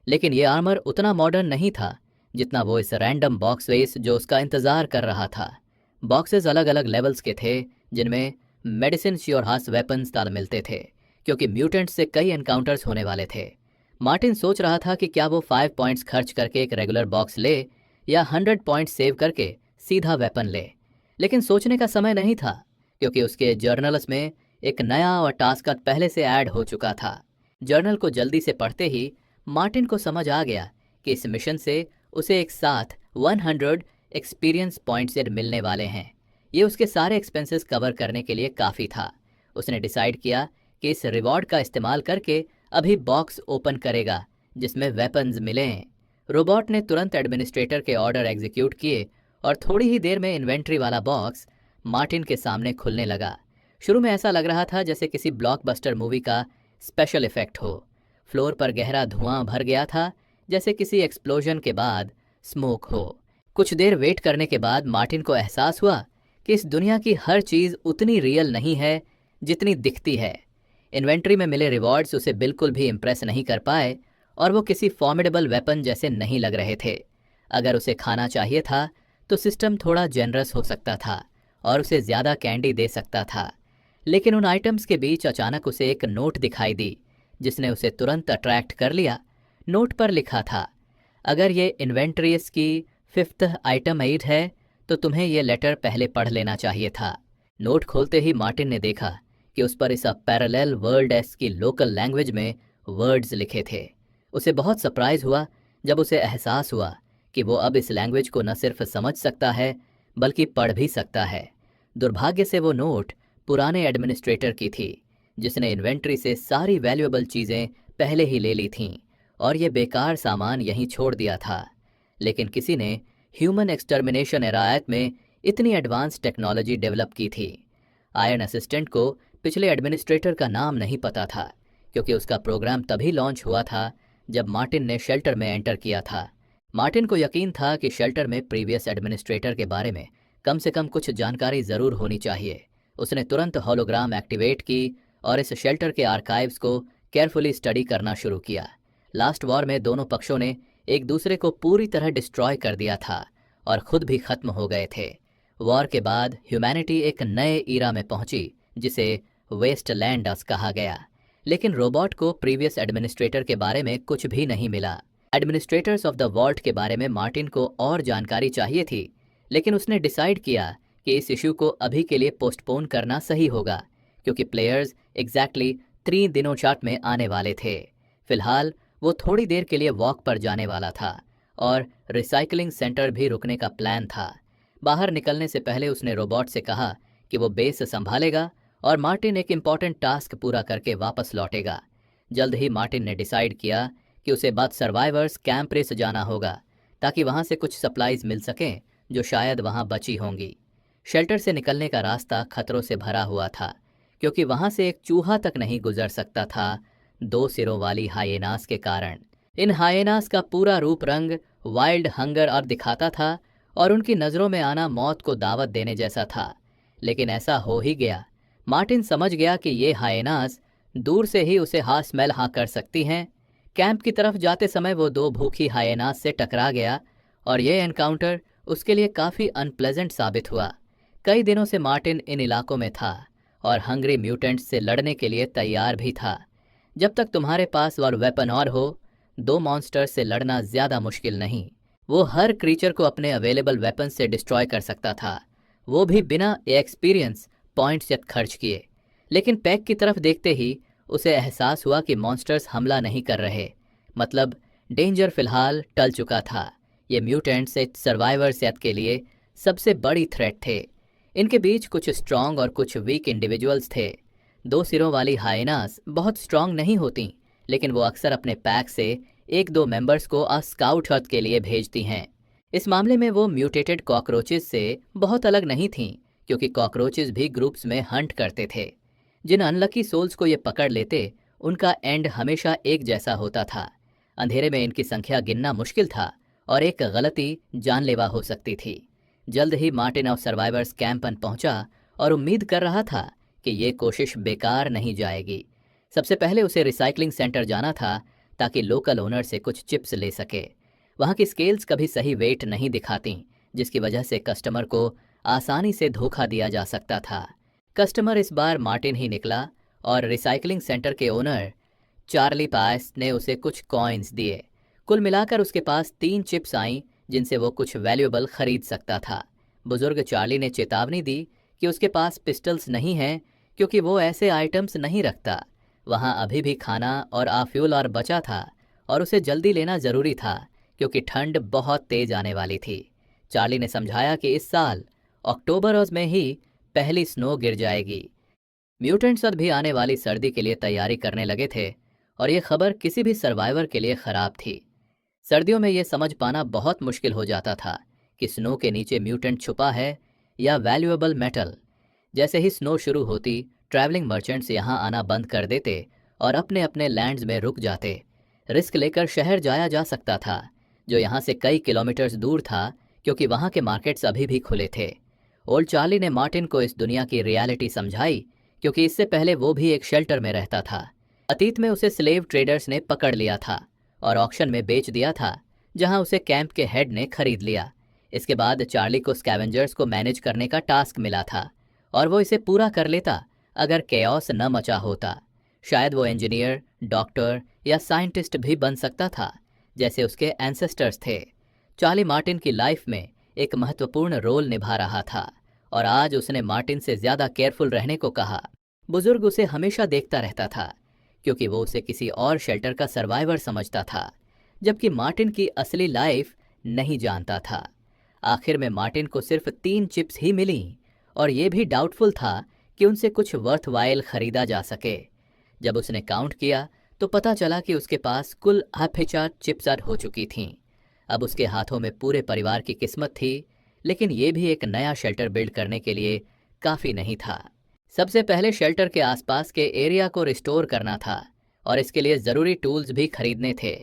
लेकिन ये आर्मर उतना मॉडर्न नहीं था जितना वो इस रैंडम बॉक्स वेस जो उसका इंतज़ार कर रहा था। बॉक्सेस अलग अलग लेवल्स के थे जिनमें मेडिसिन श्योरहास वेपन्स ताल मिलते थे क्योंकि म्यूटेंट्स से कई एनकाउंटर्स होने वाले थे। मार्टिन सोच रहा था कि क्या वो 5 पॉइंट्स खर्च करके एक रेगुलर बॉक्स ले या 100 पॉइंट्स सेव करके सीधा वेपन ले। लेकिन सोचने का समय नहीं था क्योंकि उसके जर्नल्स में एक नया और टास्क पहले से ऐड हो चुका था। जर्नल को जल्दी से पढ़ते ही मार्टिन को समझ आ गया कि इस मिशन से उसे एक साथ 100 एक्सपीरियंस पॉइंट्स मिलने वाले हैं। ये उसके सारे एक्सपेंसेस कवर करने के लिए काफ़ी था। उसने डिसाइड किया कि इस रिवॉर्ड का इस्तेमाल करके अभी बॉक्स ओपन करेगा जिसमें वेपन्स मिलें। रोबोट ने तुरंत एडमिनिस्ट्रेटर के ऑर्डर एग्जीक्यूट किए और थोड़ी ही देर में इन्वेंट्री वाला बॉक्स मार्टिन के सामने खुलने लगा। शुरू में ऐसा लग रहा था जैसे किसी ब्लॉकबस्टर मूवी का स्पेशल इफेक्ट हो। फ्लोर पर गहरा धुआं भर गया था जैसे किसी एक्सप्लोजन के बाद स्मोक हो। कुछ देर वेट करने के बाद मार्टिन को एहसास हुआ कि इस दुनिया की हर चीज़ उतनी रियल नहीं है जितनी दिखती है। इन्वेंट्री में मिले रिवॉर्ड्स उसे बिल्कुल भी इम्प्रेस नहीं कर पाए और वो किसी फॉर्मिडेबल वेपन जैसे नहीं लग रहे थे। अगर उसे खाना चाहिए था तो सिस्टम थोड़ा जेनरस हो सकता था और उसे ज़्यादा कैंडी दे सकता था। लेकिन उन आइटम्स के बीच अचानक उसे एक नोट दिखाई दी जिसने उसे तुरंत अट्रैक्ट कर लिया। नोट पर लिखा था, अगर ये इन्वेंट्रीज की 5th आइटम एड है तो तुम्हें ये लेटर पहले पढ़ लेना चाहिए था। नोट खोलते ही मार्टिन ने देखा कि उस पर इस पैरेलल वर्ल्ड एस की लोकल लैंग्वेज में वर्ड्स लिखे थे। उसे बहुत सरप्राइज हुआ जब उसे एहसास हुआ कि वो अब इस लैंग्वेज को न सिर्फ समझ सकता है बल्कि पढ़ भी सकता है। दुर्भाग्य से वो नोट पुराने एडमिनिस्ट्रेटर की थी जिसने इन्वेंट्री से सारी वैल्यूएबल चीज़ें पहले ही ले ली थीं और ये बेकार सामान यहीं छोड़ दिया था। लेकिन किसी ने ह्यूमन एक्सटर्मिनेशन एरायत में इतनी एडवांस टेक्नोलॉजी डेवलप की थी। आयरन असिस्टेंट को पिछले एडमिनिस्ट्रेटर का नाम नहीं पता था क्योंकि उसका प्रोग्राम तभी लॉन्च हुआ था जब मार्टिन ने शेल्टर में एंटर किया था। मार्टिन को यकीन था कि शेल्टर में प्रीवियस एडमिनिस्ट्रेटर के बारे में कम से कम कुछ जानकारी ज़रूर होनी चाहिए। उसने तुरंत होलोग्राम एक्टिवेट की और इस शेल्टर के आर्काइव्स को केयरफुली स्टडी करना शुरू किया। लास्ट वॉर में दोनों पक्षों ने एक दूसरे को पूरी तरह डिस्ट्रॉय कर दिया था और खुद भी खत्म हो गए थे। वॉर के बाद ह्यूमैनिटी एक नए ईरा में पहुंची जिसे वेस्टलैंडस कहा गया। लेकिन रोबोट को प्रीवियस एडमिनिस्ट्रेटर के बारे में कुछ भी नहीं मिला। एडमिनिस्ट्रेटर्स ऑफ द वॉल्ट के बारे में मार्टिन को और जानकारी चाहिए थी, लेकिन उसने डिसाइड किया कि इस इशू को अभी के लिए पोस्टपोन करना सही होगा क्योंकि प्लेयर्स एग्जैक्टली 3 दिनों चाट में आने वाले थे। फिलहाल वो थोड़ी देर के लिए वॉक पर जाने वाला था और रिसाइकलिंग सेंटर भी रुकने का प्लान था। बाहर निकलने से पहले उसने रोबोट से कहा कि वो बेस संभालेगा और मार्टिन एक इम्पॉर्टेंट टास्क पूरा करके वापस लौटेगा। जल्द ही मार्टिन ने डिसाइड किया कि उसे बाद सर्वाइवर्स कैंप रेस जाना होगा ताकि वहाँ से कुछ सप्लाईज मिल सकें जो शायद वहाँ बची होंगी। शेल्टर से निकलने का रास्ता खतरों से भरा हुआ था क्योंकि वहाँ से एक चूहा तक नहीं गुजर सकता था 2 सिरों वाली हाइएनास के कारण। इन हाइएनास का पूरा रूप रंग वाइल्ड हंगर और दिखाता था और उनकी नज़रों में आना मौत को दावत देने जैसा था। लेकिन ऐसा हो ही गया। मार्टिन समझ गया कि ये हाइएनास दूर से ही उसे स्मेल कर सकती हैं। कैंप की तरफ जाते समय वो 2 भूखी हाइएनास से टकरा गया और ये एनकाउंटर उसके लिए काफ़ी अनप्लेजेंट साबित हुआ। कई दिनों से मार्टिन इन इलाकों में था और हंग्री म्यूटेंट्स से लड़ने के लिए तैयार भी था। जब तक तुम्हारे पास और वेपन और हो, 2 मॉन्स्टर्स से लड़ना ज़्यादा मुश्किल नहीं। वो हर क्रीचर को अपने अवेलेबल वेपन से डिस्ट्रॉय कर सकता था, वो भी बिना एक्सपीरियंस पॉइंट्स खर्च किए। लेकिन पैक की तरफ देखते ही उसे एहसास हुआ कि मॉन्स्टर्स हमला नहीं कर रहे, मतलब डेंजर फिलहाल टल चुका था। ये म्यूटेंट्स एक सर्वाइवर सेट के लिए सबसे बड़ी थ्रेट थे। इनके बीच कुछ स्ट्रॉन्ग और कुछ वीक इंडिविजुअल्स थे। 2 सिरों वाली हाइनास बहुत स्ट्रॉन्ग नहीं होती, लेकिन वो अक्सर अपने पैक से 1-2 मेंबर्स को स्काउट हट के लिए भेजती हैं। इस मामले में वो म्यूटेटेड कॉकरोचेस से बहुत अलग नहीं थीं क्योंकि कॉकरोचेस भी ग्रुप्स में हंट करते थे। जिन अनलकी सोल्स को ये पकड़ लेते उनका एंड हमेशा एक जैसा होता था। अंधेरे में इनकी संख्या गिनना मुश्किल था और एक गलती जानलेवा हो सकती थी। जल्द ही मार्टिन ऑफ सर्वाइवर्स कैंप पहुंचा और उम्मीद कर रहा था कि ये कोशिश बेकार नहीं जाएगी। सबसे पहले उसे रिसाइकलिंग सेंटर जाना था ताकि लोकल ओनर से कुछ चिप्स ले सके। वहाँ की स्केल्स कभी सही वेट नहीं दिखाती, जिसकी वजह से कस्टमर को आसानी से धोखा दिया जा सकता था। कस्टमर इस बार मार्टिन ही निकला और रिसाइकलिंग सेंटर के ओनर चार्ली पास ने उसे कुछ कॉइन्स दिए। कुल मिलाकर उसके पास 3 चिप्स आईं जिनसे वो कुछ वैल्यूएबल खरीद सकता था। बुजुर्ग चार्ली ने चेतावनी दी कि उसके पास पिस्टल्स नहीं हैं क्योंकि वो ऐसे आइटम्स नहीं रखता। वहाँ अभी भी खाना और फ्यूल और बचा था और उसे जल्दी लेना ज़रूरी था क्योंकि ठंड बहुत तेज आने वाली थी। चार्ली ने समझाया कि इस साल अक्टूबर में ही पहली स्नो गिर जाएगी। म्यूटेंट्स अब भी आने वाली सर्दी के लिए तैयारी करने लगे थे और ये खबर किसी भी सर्वाइवर के लिए ख़राब थी। सर्दियों में ये समझ पाना बहुत मुश्किल हो जाता था कि स्नो के नीचे म्यूटेंट छुपा है या वैल्यूएबल मेटल। जैसे ही स्नो शुरू होती, ट्रैवलिंग मर्चेंट्स यहाँ आना बंद कर देते और अपने अपने लैंड्स में रुक जाते। रिस्क लेकर शहर जाया जा सकता था, जो यहाँ से कई किलोमीटर्स दूर था क्योंकि वहाँ के मार्केट्स अभी भी खुले थे। ओल्ड चार्ली ने मार्टिन को इस दुनिया की रियलिटी समझाई क्योंकि इससे पहले वो भी एक शेल्टर में रहता था। अतीत में उसे स्लेव ट्रेडर्स ने पकड़ लिया था और ऑक्शन में बेच दिया था, जहां उसे कैंप के हेड ने खरीद लिया। इसके बाद चार्ली को स्कैवेंजर्स को मैनेज करने का टास्क मिला था और वो इसे पूरा कर लेता अगर केओस न मचा होता। शायद वो इंजीनियर, डॉक्टर या साइंटिस्ट भी बन सकता था, जैसे उसके एंसेस्टर्स थे। चार्ली मार्टिन की लाइफ में एक महत्वपूर्ण रोल निभा रहा था और आज उसने मार्टिन से ज्यादा केयरफुल रहने को कहा। बुजुर्ग उसे हमेशा देखता रहता था क्योंकि वो उसे किसी और शेल्टर का सर्वाइवर समझता था, जबकि मार्टिन की असली लाइफ नहीं जानता था। आखिर में मार्टिन को सिर्फ 3 चिप्स ही मिली और ये भी डाउटफुल था कि उनसे कुछ वर्थवाइल खरीदा जा सके। जब उसने काउंट किया तो पता चला कि उसके पास कुल 8 चिप्स हो चुकी थीं। अब उसके हाथों में पूरे परिवार की किस्मत थी, लेकिन ये भी एक नया शेल्टर बिल्ड करने के लिए काफ़ी नहीं था। सबसे पहले शेल्टर के आसपास के एरिया को रिस्टोर करना था और इसके लिए ज़रूरी टूल्स भी खरीदने थे।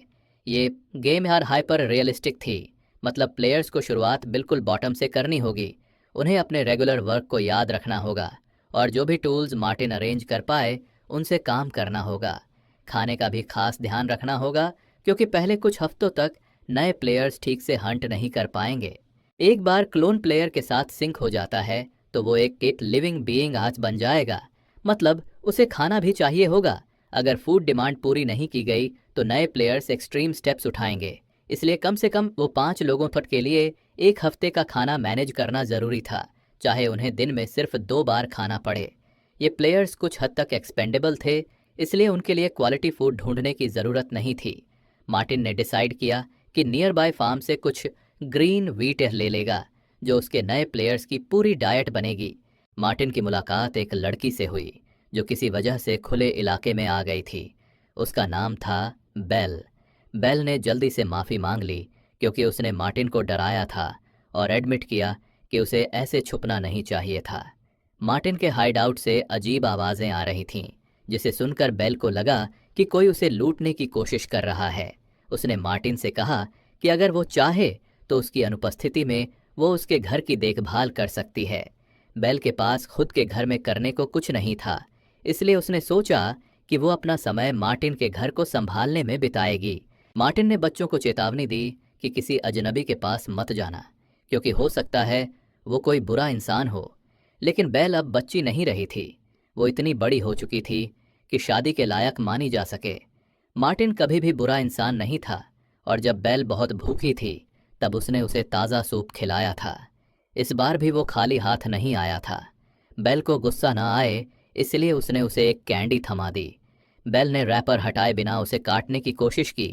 ये गेम यार हाइपर रियलिस्टिक थी, मतलब प्लेयर्स को शुरुआत बिल्कुल बॉटम से करनी होगी। उन्हें अपने रेगुलर वर्क को याद रखना होगा और जो भी टूल्स मार्टिन अरेंज कर पाए उनसे काम करना होगा। खाने का भी खास ध्यान रखना होगा क्योंकि पहले कुछ हफ्तों तक नए प्लेयर्स ठीक से हंट नहीं कर पाएंगे। एक बार क्लोन प्लेयर के साथ सिंक हो जाता है तो वो एक किट लिविंग बीइंग आज बन जाएगा, मतलब उसे खाना भी चाहिए होगा। अगर फूड डिमांड पूरी नहीं की गई तो नए प्लेयर्स एक्सट्रीम स्टेप्स उठाएंगे, इसलिए कम से कम वो 5 लोगों तक के लिए 1 हफ्ते का खाना मैनेज करना ज़रूरी था, चाहे उन्हें दिन में सिर्फ 2 बार खाना पड़े। ये प्लेयर्स कुछ हद तक एक्सपेंडेबल थे, इसलिए उनके लिए क्वालिटी फूड ढूंढने की ज़रूरत नहीं थी। मार्टिन ने डिसाइड किया कि नियर बाय फार्म से कुछ ग्रीन व्हीट ले लेगा, जो उसके नए प्लेयर्स की पूरी डाइट बनेगी। मार्टिन की मुलाकात एक लड़की से हुई जो किसी वजह से खुले इलाके में आ गई थी। उसका नाम था बेल। बेल ने जल्दी से माफ़ी मांग ली क्योंकि उसने मार्टिन को डराया था और एडमिट किया कि उसे ऐसे छुपना नहीं चाहिए था। मार्टिन के हाइड आउट से अजीब आवाज़ें आ रही थीं, जिसे सुनकर बेल को लगा कि कोई उसे लूटने की कोशिश कर रहा है। उसने मार्टिन से कहा कि अगर वो चाहे तो उसकी अनुपस्थिति में वो उसके घर की देखभाल कर सकती है। बेल के पास खुद के घर में करने को कुछ नहीं था, इसलिए उसने सोचा कि वो अपना समय मार्टिन के घर को संभालने में बिताएगी। मार्टिन ने बच्चों को चेतावनी दी कि किसी अजनबी के पास मत जाना, क्योंकि हो सकता है वो कोई बुरा इंसान हो। लेकिन बेल अब बच्ची नहीं रही थी, वो इतनी बड़ी हो चुकी थी कि शादी के लायक मानी जा सके। मार्टिन कभी भी बुरा इंसान नहीं था और जब बेल बहुत भूखी थी तब उसने उसे ताज़ा सूप खिलाया था। इस बार भी वो खाली हाथ नहीं आया था। बेल को गुस्सा न आए इसलिए उसने उसे एक कैंडी थमा दी। बेल ने रैपर हटाए बिना उसे काटने की कोशिश की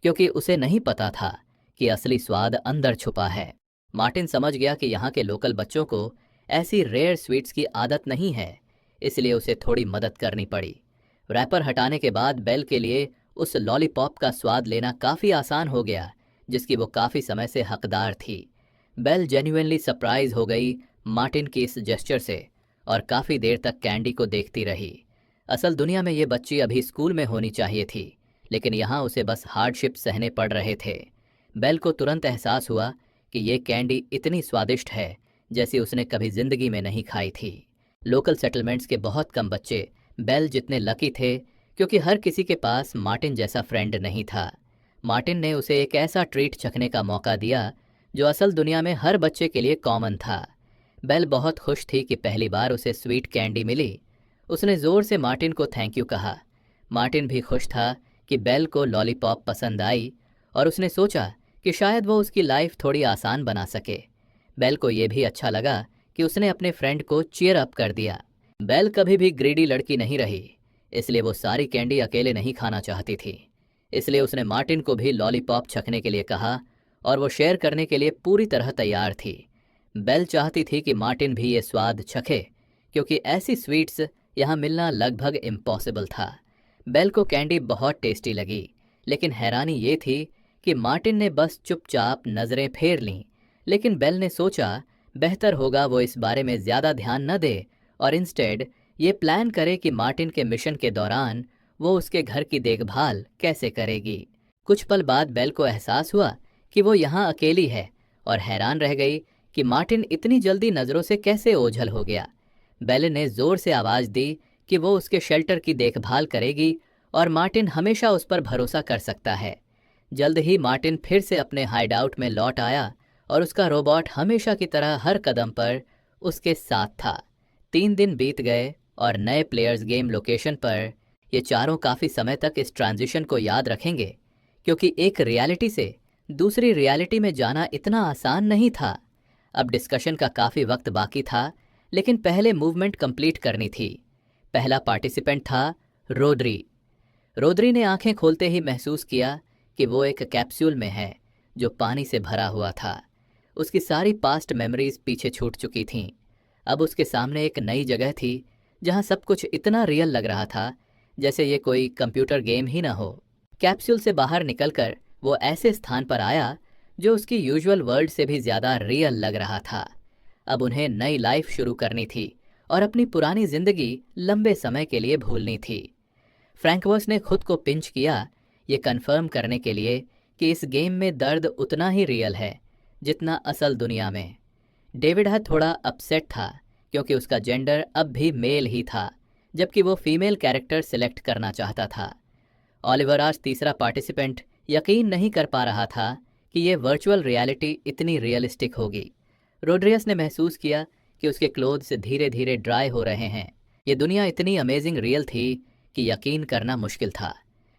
क्योंकि उसे नहीं पता था कि असली स्वाद अंदर छुपा है। मार्टिन समझ गया कि यहाँ के लोकल बच्चों को ऐसी रेयर स्वीट्स की आदत नहीं है, इसलिए उसे थोड़ी मदद करनी पड़ी। रैपर हटाने के बाद बेल के लिए उस लॉलीपॉप का स्वाद लेना काफ़ी आसान हो गया, जिसकी वो काफ़ी समय से हकदार थी। बेल जेन्युइनली सरप्राइज हो गई मार्टिन की इस जेस्चर से और काफ़ी देर तक कैंडी को देखती रही। असल दुनिया में ये बच्ची अभी स्कूल में होनी चाहिए थी, लेकिन यहाँ उसे बस हार्डशिप सहने पड़ रहे थे। बेल को तुरंत एहसास हुआ कि ये कैंडी इतनी स्वादिष्ट है जैसी उसने कभी ज़िंदगी में नहीं खाई थी। लोकल सेटलमेंट्स के बहुत कम बच्चे बेल जितने लकी थे क्योंकि हर किसी के पास मार्टिन जैसा फ्रेंड नहीं था। मार्टिन ने उसे एक ऐसा ट्रीट चखने का मौका दिया जो असल दुनिया में हर बच्चे के लिए कॉमन था। बेल बहुत खुश थी कि पहली बार उसे स्वीट कैंडी मिली। उसने ज़ोर से मार्टिन को थैंक यू कहा। मार्टिन भी खुश था कि बेल को लॉलीपॉप पसंद आई और उसने सोचा कि शायद वो उसकी लाइफ थोड़ी आसान बना सके। बेल को ये भी अच्छा लगा कि उसने अपने फ्रेंड को चीयर अप कर दिया। बेल कभी भी ग्रीडी लड़की नहीं रही, इसलिए वो सारी कैंडी अकेले नहीं खाना चाहती थी। इसलिए उसने मार्टिन को भी लॉलीपॉप चखने के लिए कहा और वो शेयर करने के लिए पूरी तरह तैयार थी। बेल चाहती थी कि मार्टिन भी ये स्वाद चखे क्योंकि ऐसी स्वीट्स यहाँ मिलना लगभग इम्पॉसिबल था। बेल को कैंडी बहुत टेस्टी लगी, लेकिन हैरानी ये थी कि मार्टिन ने बस चुपचाप नज़रें फेर लीं। लेकिन बेल ने सोचा बेहतर होगा वो इस बारे में ज़्यादा ध्यान न दे और इंस्टेड ये प्लान करे कि मार्टिन के मिशन के दौरान वो उसके घर की देखभाल कैसे करेगी। कुछ पल बाद बेल को एहसास हुआ कि वो यहाँ अकेली है और हैरान रह गई कि मार्टिन इतनी जल्दी नज़रों से कैसे ओझल हो गया। बेल ने ज़ोर से आवाज़ दी कि वो उसके शेल्टर की देखभाल करेगी और मार्टिन हमेशा उस पर भरोसा कर सकता है। जल्द ही मार्टिन फिर से अपने हाइडआउट में लौट आया और उसका रोबोट हमेशा की तरह हर कदम पर उसके साथ था। 3 दिन बीत गए और नए प्लेयर्स गेम लोकेशन पर। ये चारों काफ़ी समय तक इस ट्रांजिशन को याद रखेंगे, क्योंकि एक रियलिटी से दूसरी रियलिटी में जाना इतना आसान नहीं था। अब डिस्कशन का काफ़ी वक्त बाकी था, लेकिन पहले मूवमेंट कंप्लीट करनी थी। पहला पार्टिसिपेंट था रोद्री। रोद्री ने आंखें खोलते ही महसूस किया कि वो एक कैप्सूल में है जो पानी से भरा हुआ था। उसकी सारी पास्ट मेमोरीज पीछे छूट चुकी थीं। अब उसके सामने एक नई जगह थी जहां सब कुछ इतना रियल लग रहा था जैसे ये कोई कंप्यूटर गेम ही ना हो। कैप्सूल से बाहर निकलकर वो ऐसे स्थान पर आया जो उसकी यूजुअल वर्ल्ड से भी ज़्यादा रियल लग रहा था। अब उन्हें नई लाइफ शुरू करनी थी और अपनी पुरानी जिंदगी लंबे समय के लिए भूलनी थी। फ्रैंकवर्स ने खुद को पिंच किया, ये कन्फर्म करने के लिए कि इस गेम में दर्द उतना ही रियल है जितना असल दुनिया में। डेविड हद थोड़ा अपसेट था क्योंकि उसका जेंडर अब भी मेल ही था, जबकि वो फीमेल कैरेक्टर सिलेक्ट करना चाहता था। ऑलिवर आज तीसरा पार्टिसिपेंट यकीन नहीं कर पा रहा था कि ये वर्चुअल रियलिटी इतनी रियलिस्टिक होगी। रोड्रियस ने महसूस किया कि उसके क्लोथ्स धीरे धीरे ड्राई हो रहे हैं। ये दुनिया इतनी अमेजिंग रियल थी कि यकीन करना मुश्किल था।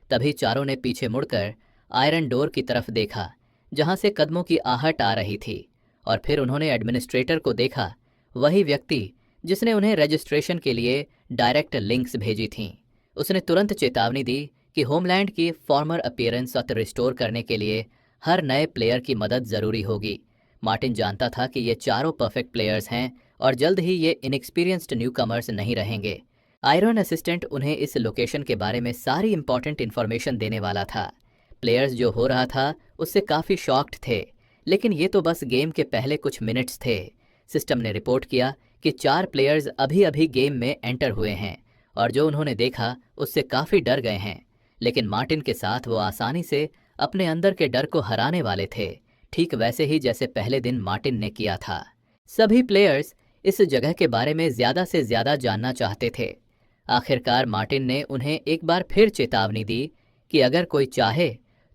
तभी चारों ने पीछे मुड़कर आयरन डोर की तरफ देखा जहां से कदमों की आहट आ रही थी, और फिर उन्होंने एडमिनिस्ट्रेटर को देखा, वही व्यक्ति जिसने उन्हें रजिस्ट्रेशन के लिए डायरेक्ट लिंक्स भेजी थीं। उसने तुरंत चेतावनी दी कि होमलैंड की फॉर्मर अपीयरेंस रिस्टोर करने के लिए हर नए प्लेयर की मदद ज़रूरी होगी। मार्टिन जानता था कि ये चारों परफेक्ट प्लेयर्स हैं और जल्द ही ये इनएक्सपीरियंस्ड न्यूकमर्स नहीं रहेंगे। आयरन असिस्टेंट उन्हें इस लोकेशन के बारे में सारी इंपॉर्टेंट इन्फॉर्मेशन देने वाला था। प्लेयर्स जो हो रहा था उससे काफ़ी शॉक्ड थे, लेकिन ये तो बस गेम के पहले कुछ मिनट्स थे। सिस्टम ने रिपोर्ट किया कि 4 प्लेयर्स अभी अभी गेम में एंटर हुए हैं और जो उन्होंने देखा उससे काफ़ी डर गए हैं, लेकिन मार्टिन के साथ वो आसानी से अपने अंदर के डर को हराने वाले थे, ठीक वैसे ही जैसे पहले दिन मार्टिन ने किया था। सभी प्लेयर्स इस जगह के बारे में ज़्यादा से ज़्यादा जानना चाहते थे। आखिरकार मार्टिन ने उन्हें एक बार फिर चेतावनी दी कि अगर कोई चाहे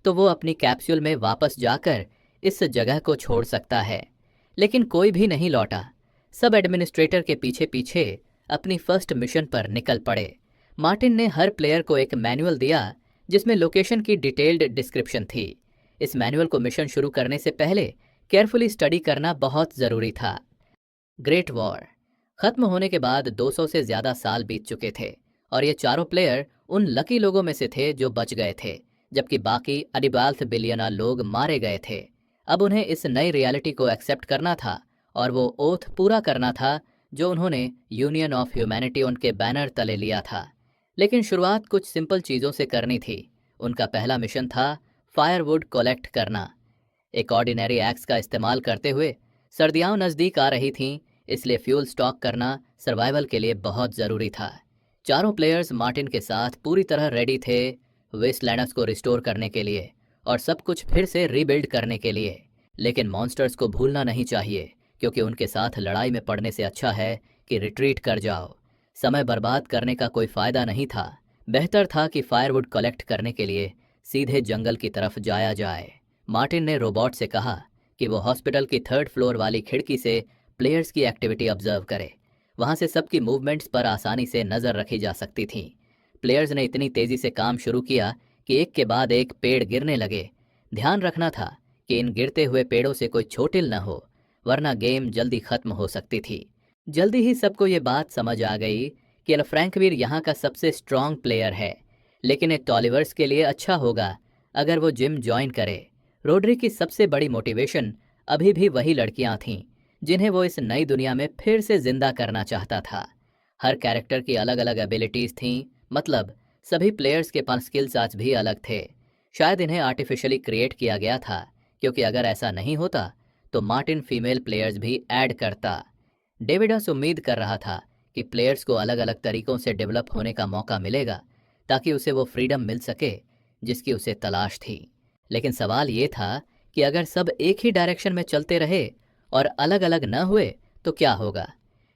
तो वो अपनी कैप्सूल में वापस जाकर इस जगह को छोड़ सकता है, लेकिन कोई भी नहीं लौटा। सब एडमिनिस्ट्रेटर के पीछे पीछे अपनी फर्स्ट मिशन पर निकल पड़े। मार्टिन ने हर प्लेयर को एक मैनुअल दिया जिसमें लोकेशन की डिटेल्ड डिस्क्रिप्शन थी। इस मैनुअल को मिशन शुरू करने से पहले केयरफुली स्टडी करना बहुत ज़रूरी था। ग्रेट वॉर खत्म होने के बाद 200 से ज़्यादा साल बीत चुके थे और ये चारों प्लेयर उन लकी लोगों में से थे जो बच गए थे, जबकि बाकी अडिबाल्थ बिलियना लोग मारे गए थे। अब उन्हें इस नई रियलिटी को एक्सेप्ट करना था और वो ओथ पूरा करना था जो उन्होंने यूनियन ऑफ ह्यूमैनिटी उनके बैनर तले लिया था। लेकिन शुरुआत कुछ सिंपल चीज़ों से करनी थी। उनका पहला मिशन था फायरवुड कलेक्ट करना। एक ऑर्डिनरी एक्स का इस्तेमाल करते हुए सर्दियाँ नज़दीक आ रही थीं, इसलिए फ्यूल स्टॉक करना सर्वाइवल के लिए बहुत ज़रूरी था। चारों प्लेयर्स मार्टिन के साथ पूरी तरह रेडी थे वेस्टलैंडर्स को रिस्टोर करने के लिए और सब कुछ फिर से रीबिल्ड करने के लिए। लेकिन मॉन्स्टर्स को भूलना नहीं चाहिए, क्योंकि उनके साथ लड़ाई में पड़ने से अच्छा है कि रिट्रीट कर जाओ। समय बर्बाद करने का कोई फ़ायदा नहीं था। बेहतर था कि फायरवुड कलेक्ट करने के लिए सीधे जंगल की तरफ जाया जाए। मार्टिन ने रोबोट से कहा कि वो हॉस्पिटल की 3rd फ्लोर वाली खिड़की से प्लेयर्स की एक्टिविटी ऑब्जर्व करे। वहाँ से सबकी मूवमेंट्स पर आसानी से नज़र रखी जा सकती थी। प्लेयर्स ने इतनी तेज़ी से काम शुरू किया कि एक के बाद एक पेड़ गिरने लगे। ध्यान रखना था कि इन गिरते हुए पेड़ों से कोई चोटिल न हो, वरना गेम जल्दी ख़त्म हो सकती थी। जल्दी ही सबको ये बात समझ आ गई कि फ्रैंकवीर यहाँ का सबसे स्ट्रॉन्ग प्लेयर है, लेकिन एक टॉलिवर्स के लिए अच्छा होगा अगर वो जिम ज्वाइन करे। रोड्री की सबसे बड़ी मोटिवेशन अभी भी वही लड़कियाँ थीं जिन्हें वो इस नई दुनिया में फिर से जिंदा करना चाहता था। हर कैरेक्टर की अलग अलग एबिलिटीज़ थीं, मतलब सभी प्लेयर्स के पास स्किल्स आज भी अलग थे। शायद इन्हें आर्टिफिशियली क्रिएट किया गया था, क्योंकि अगर ऐसा नहीं होता तो मार्टिन फीमेल प्लेयर्स भी ऐड करता। डेविडस उम्मीद कर रहा था कि प्लेयर्स को अलग अलग तरीकों से डेवलप होने का मौका मिलेगा ताकि उसे वो फ्रीडम मिल सके जिसकी उसे तलाश थी। लेकिन सवाल ये था कि अगर सब एक ही डायरेक्शन में चलते रहे और अलग अलग न हुए तो क्या होगा।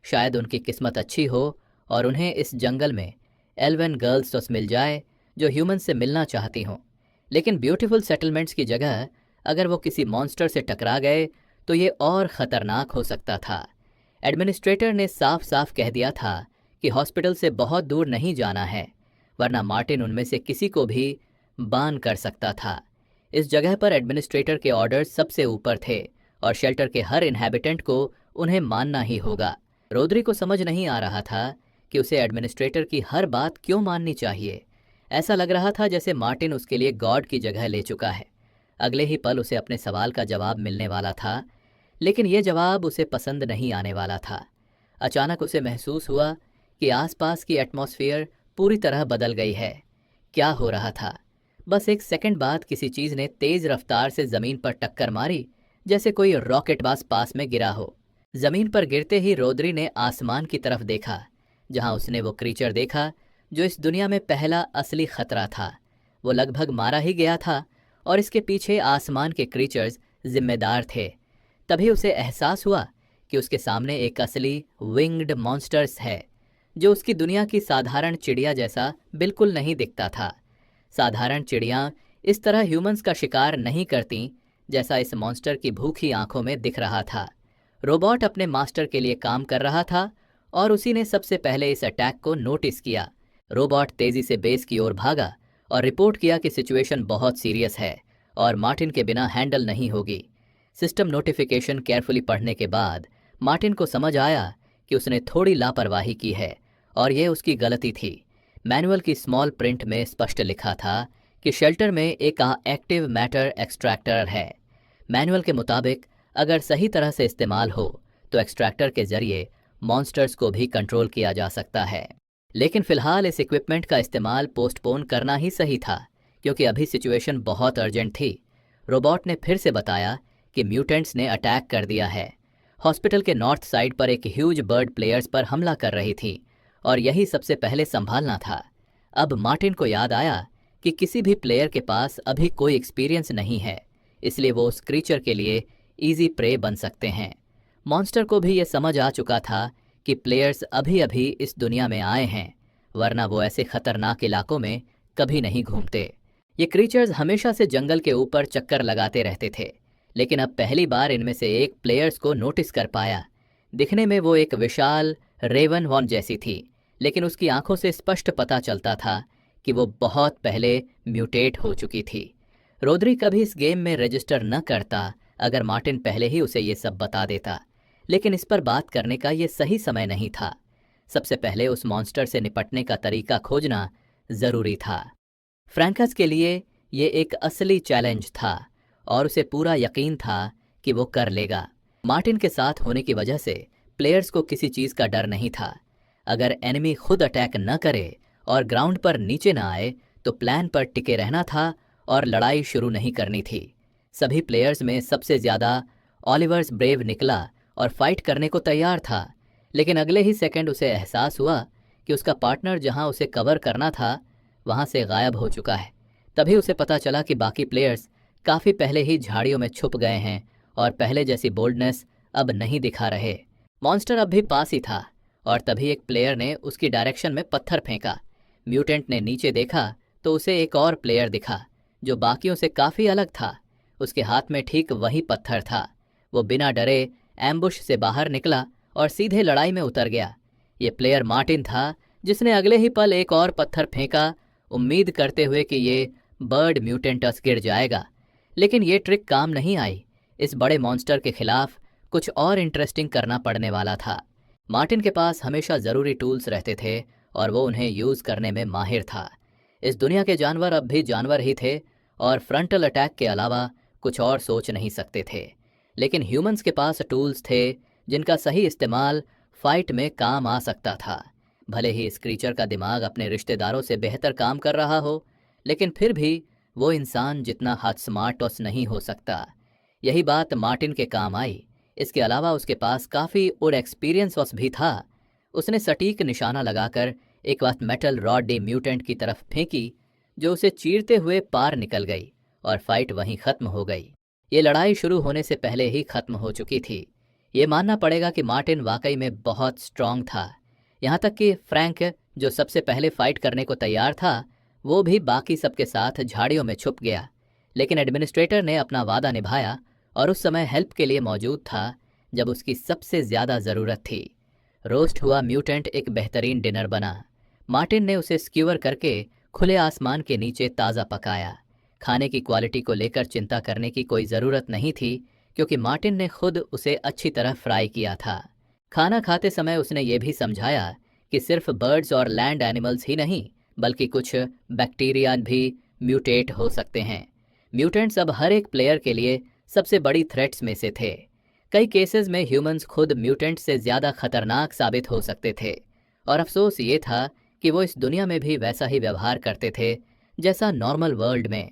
शायद उनकी किस्मत अच्छी हो और उन्हें इस जंगल में एल्वन गर्ल्स तो मिल जाए जो ह्यूमन से मिलना चाहती हों। लेकिन ब्यूटीफुल सेटलमेंट्स की जगह अगर वो किसी मॉन्स्टर से टकरा गए तो ये और ख़तरनाक हो सकता था। एडमिनिस्ट्रेटर ने साफ साफ कह दिया था कि हॉस्पिटल से बहुत दूर नहीं जाना है, वरना मार्टिन उनमें से किसी को भी बान कर सकता था। इस जगह पर एडमिनिस्ट्रेटर के ऑर्डर्स सबसे ऊपर थे और शेल्टर के हर इन्हेबिटेंट को उन्हें मानना ही होगा। रोदरी को समझ नहीं आ रहा था कि उसे एडमिनिस्ट्रेटर की हर बात क्यों माननी चाहिए। ऐसा लग रहा था जैसे मार्टिन उसके लिए गॉड की जगह ले चुका है। अगले ही पल उसे अपने सवाल का जवाब मिलने वाला था, लेकिन यह जवाब उसे पसंद नहीं आने वाला था। अचानक उसे महसूस हुआ कि आसपास की एटमॉस्फेयर पूरी तरह बदल गई है। क्या हो रहा था? बस एक सेकंड बाद किसी चीज़ ने तेज रफ्तार से ज़मीन पर टक्कर मारी, जैसे कोई रॉकेटबाज पास में गिरा हो। ज़मीन पर गिरते ही रोदरी ने आसमान की तरफ देखा, जहां उसने वो क्रीचर देखा जो इस दुनिया में पहला असली खतरा था। वो लगभग मारा ही गया था और इसके पीछे आसमान के क्रीचर्स जिम्मेदार थे। तभी उसे एहसास हुआ कि उसके सामने एक असली विंग्ड मॉन्स्टर्स है, जो उसकी दुनिया की साधारण चिड़िया जैसा बिल्कुल नहीं दिखता था। साधारण चिड़ियाँ इस तरह ह्यूमंस का शिकार नहीं करती जैसा इस मॉन्स्टर की भूखी आंखों में दिख रहा था। रोबोट अपने मास्टर के लिए काम कर रहा था और उसी ने सबसे पहले इस अटैक को नोटिस किया। रोबोट तेजी से बेस की ओर भागा और रिपोर्ट किया कि सिचुएशन बहुत सीरियस है और मार्टिन के बिना हैंडल नहीं होगी। सिस्टम नोटिफिकेशन केयरफुली पढ़ने के बाद मार्टिन को समझ आया कि उसने थोड़ी लापरवाही की है और यह उसकी गलती थी। मैनुअल की स्मॉल प्रिंट में स्पष्ट लिखा था कि शेल्टर में एक एक्टिव मैटर एक्सट्रैक्टर है। मैनुअल के मुताबिक अगर सही तरह से इस्तेमाल हो तो एक्सट्रैक्टर के जरिए मॉन्स्टर्स को भी कंट्रोल किया जा सकता है। लेकिन फिलहाल इस इक्विपमेंट का इस्तेमाल पोस्टपोन करना ही सही था, क्योंकि अभी सिचुएशन बहुत अर्जेंट थी। रोबोट ने फिर से बताया कि म्यूटेंट्स ने अटैक कर दिया है। हॉस्पिटल के नॉर्थ साइड पर एक ह्यूज बर्ड प्लेयर्स पर हमला कर रही थी और यही सबसे पहले संभालना था। अब मार्टिन को याद आया कि किसी भी प्लेयर के पास अभी कोई एक्सपीरियंस नहीं है, इसलिए वो उस क्रीचर के लिए ईजी प्रे बन सकते हैं। मॉन्स्टर को भी ये समझ आ चुका था कि प्लेयर्स अभी अभी इस दुनिया में आए हैं, वरना वो ऐसे खतरनाक इलाकों में कभी नहीं घूमते। ये क्रीचर्स हमेशा से जंगल के ऊपर चक्कर लगाते रहते थे, लेकिन अब पहली बार इनमें से एक प्लेयर्स को नोटिस कर पाया। दिखने में वो एक विशाल रेवन हॉर्न जैसी थी, लेकिन उसकी आंखों से स्पष्ट पता चलता था कि वो बहुत पहले म्यूटेट हो चुकी थी। रोदरी कभी इस गेम में रजिस्टर न करता अगर मार्टिन पहले ही उसे ये सब बता देता, लेकिन इस पर बात करने का ये सही समय नहीं था। सबसे पहले उस मॉन्स्टर से निपटने का तरीका खोजना ज़रूरी था। फ्रैंकस के लिए ये एक असली चैलेंज था और उसे पूरा यकीन था कि वो कर लेगा। मार्टिन के साथ होने की वजह से प्लेयर्स को किसी चीज़ का डर नहीं था। अगर एनिमी खुद अटैक न करे और ग्राउंड पर नीचे न आए तो प्लान पर टिके रहना था और लड़ाई शुरू नहीं करनी थी। सभी प्लेयर्स में सबसे ज़्यादा ऑलिवर्स ब्रेव निकला और फाइट करने को तैयार था, लेकिन अगले ही सेकंड उसे एहसास हुआ कि उसका पार्टनर जहां उसे कवर करना था वहां से गायब हो चुका है। तभी उसे पता चला कि बाकी प्लेयर्स काफ़ी पहले ही झाड़ियों में छुप गए हैं और पहले जैसी बोल्डनेस अब नहीं दिखा रहे। मॉन्स्टर अब भी पास ही था और तभी एक प्लेयर ने उसकी डायरेक्शन में पत्थर फेंका। म्यूटेंट ने नीचे देखा तो उसे एक और प्लेयर दिखा जो बाकियों से काफ़ी अलग था। उसके हाथ में ठीक वही पत्थर था। वो बिना डरे एम्बुश से बाहर निकला और सीधे लड़ाई में उतर गया। ये प्लेयर मार्टिन था, जिसने अगले ही पल एक और पत्थर फेंका, उम्मीद करते हुए कि ये बर्ड म्यूटेंटस गिर जाएगा। लेकिन ये ट्रिक काम नहीं आई। इस बड़े मॉन्स्टर के खिलाफ कुछ और इंटरेस्टिंग करना पड़ने वाला था। मार्टिन के पास हमेशा ज़रूरी टूल्स रहते थे और वो उन्हें यूज़ करने में माहिर था। इस दुनिया के जानवर अब भी जानवर ही थे और फ्रंटल अटैक के अलावा कुछ और सोच नहीं सकते थे। लेकिन ह्यूमंस के पास टूल्स थे जिनका सही इस्तेमाल फाइट में काम आ सकता था। भले ही इस क्रीचर का दिमाग अपने रिश्तेदारों से बेहतर काम कर रहा हो, लेकिन फिर भी वो इंसान जितना हद स्मार्ट नहीं हो सकता। यही बात मार्टिन के काम आई। इसके अलावा उसके पास काफ़ी और एक्सपीरियंस भी था। उसने सटीक निशाना लगाकर एक बात मेटल रॉड डे म्यूटेंट की तरफ फेंकी, जो उसे चीरते हुए पार निकल गई और फाइट वहीं ख़त्म हो गई। ये लड़ाई शुरू होने से पहले ही ख़त्म हो चुकी थी। ये मानना पड़ेगा कि मार्टिन वाकई में बहुत स्ट्रांग था। यहाँ तक कि फ्रैंक, जो सबसे पहले फाइट करने को तैयार था, वो भी बाकी सबके साथ झाड़ियों में छुप गया। लेकिन एडमिनिस्ट्रेटर ने अपना वादा निभाया और उस समय हेल्प के लिए मौजूद था जब उसकी सबसे ज़्यादा ज़रूरत थी। रोस्ट हुआ म्यूटेंट एक बेहतरीन डिनर बना। मार्टिन ने उसे स्क्यूअर करके खुले आसमान के नीचे ताज़ा पकाया। खाने की क्वालिटी को लेकर चिंता करने की कोई ज़रूरत नहीं थी, क्योंकि मार्टिन ने खुद उसे अच्छी तरह फ्राई किया था। खाना खाते समय उसने ये भी समझाया कि सिर्फ बर्ड्स और लैंड एनिमल्स ही नहीं, बल्कि कुछ बैक्टीरिया भी म्यूटेट हो सकते हैं। म्यूटेंट्स अब हर एक प्लेयर के लिए सबसे बड़ी थ्रेट्स में से थे। कई केसेस में ह्यूमंस खुद म्यूटेंट से ज़्यादा खतरनाक साबित हो सकते थे, और अफसोस ये था कि वो इस दुनिया में भी वैसा ही व्यवहार करते थे जैसा नॉर्मल वर्ल्ड में।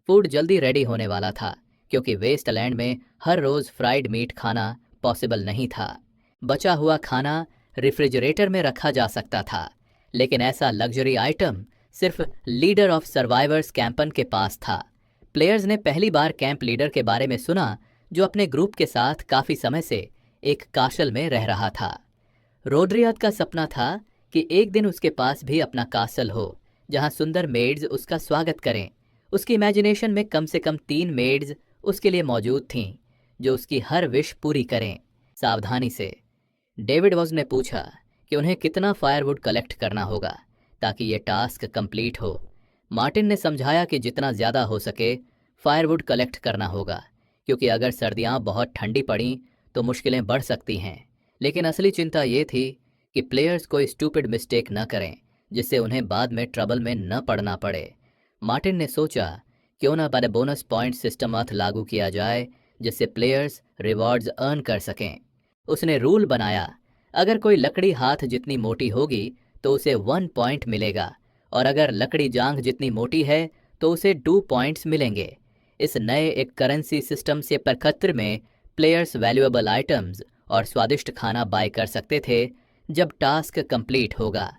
फूड जल्दी रेडी होने वाला था, क्योंकि वेस्टलैंड में हर रोज़ फ्राइड मीट खाना पॉसिबल नहीं था। बचा हुआ खाना रेफ्रिजरेटर में रखा जा सकता था, लेकिन ऐसा लग्जरी आइटम सिर्फ लीडर ऑफ सर्वाइवर्स कैंपन के पास था। प्लेयर्स ने पहली बार कैंप लीडर के बारे में सुना, जो अपने ग्रुप के साथ काफ़ी समय से एक कासल में रह रहा था। रोड्रियाद का सपना था कि एक दिन उसके पास भी अपना कासल हो, जहां सुंदर मेड्स उसका स्वागत करें। उसकी इमेजिनेशन में कम से कम 3 मेड्स उसके लिए मौजूद थीं, जो उसकी हर विश पूरी करें। सावधानी से डेविड वॉज ने पूछा कि उन्हें कितना फायरवुड कलेक्ट करना होगा ताकि ये टास्क कंप्लीट हो। मार्टिन ने समझाया कि जितना ज़्यादा हो सके फायरवुड कलेक्ट करना होगा, क्योंकि अगर सर्दियाँ बहुत ठंडी पड़ीं तो मुश्किलें बढ़ सकती हैं। लेकिन असली चिंता ये थी कि प्लेयर्स कोई स्टूपिड मिस्टेक न करें, जिससे उन्हें बाद में ट्रबल में न पड़ना पड़े। मार्टिन ने सोचा क्यों ना बड़े बोनस पॉइंट सिस्टम लागू किया जाए, जिससे प्लेयर्स रिवॉर्ड्स अर्न कर सकें। उसने रूल बनाया, अगर कोई लकड़ी हाथ जितनी मोटी होगी तो उसे 1 पॉइंट मिलेगा, और अगर लकड़ी जांघ जितनी मोटी है तो उसे 2 पॉइंट्स मिलेंगे। इस नए एक करेंसी सिस्टम से प्रखत्र में प्लेयर्स वैल्यूएबल आइटम्स और स्वादिष्ट खाना बाय कर सकते थे जब टास्क कंप्लीट होगा।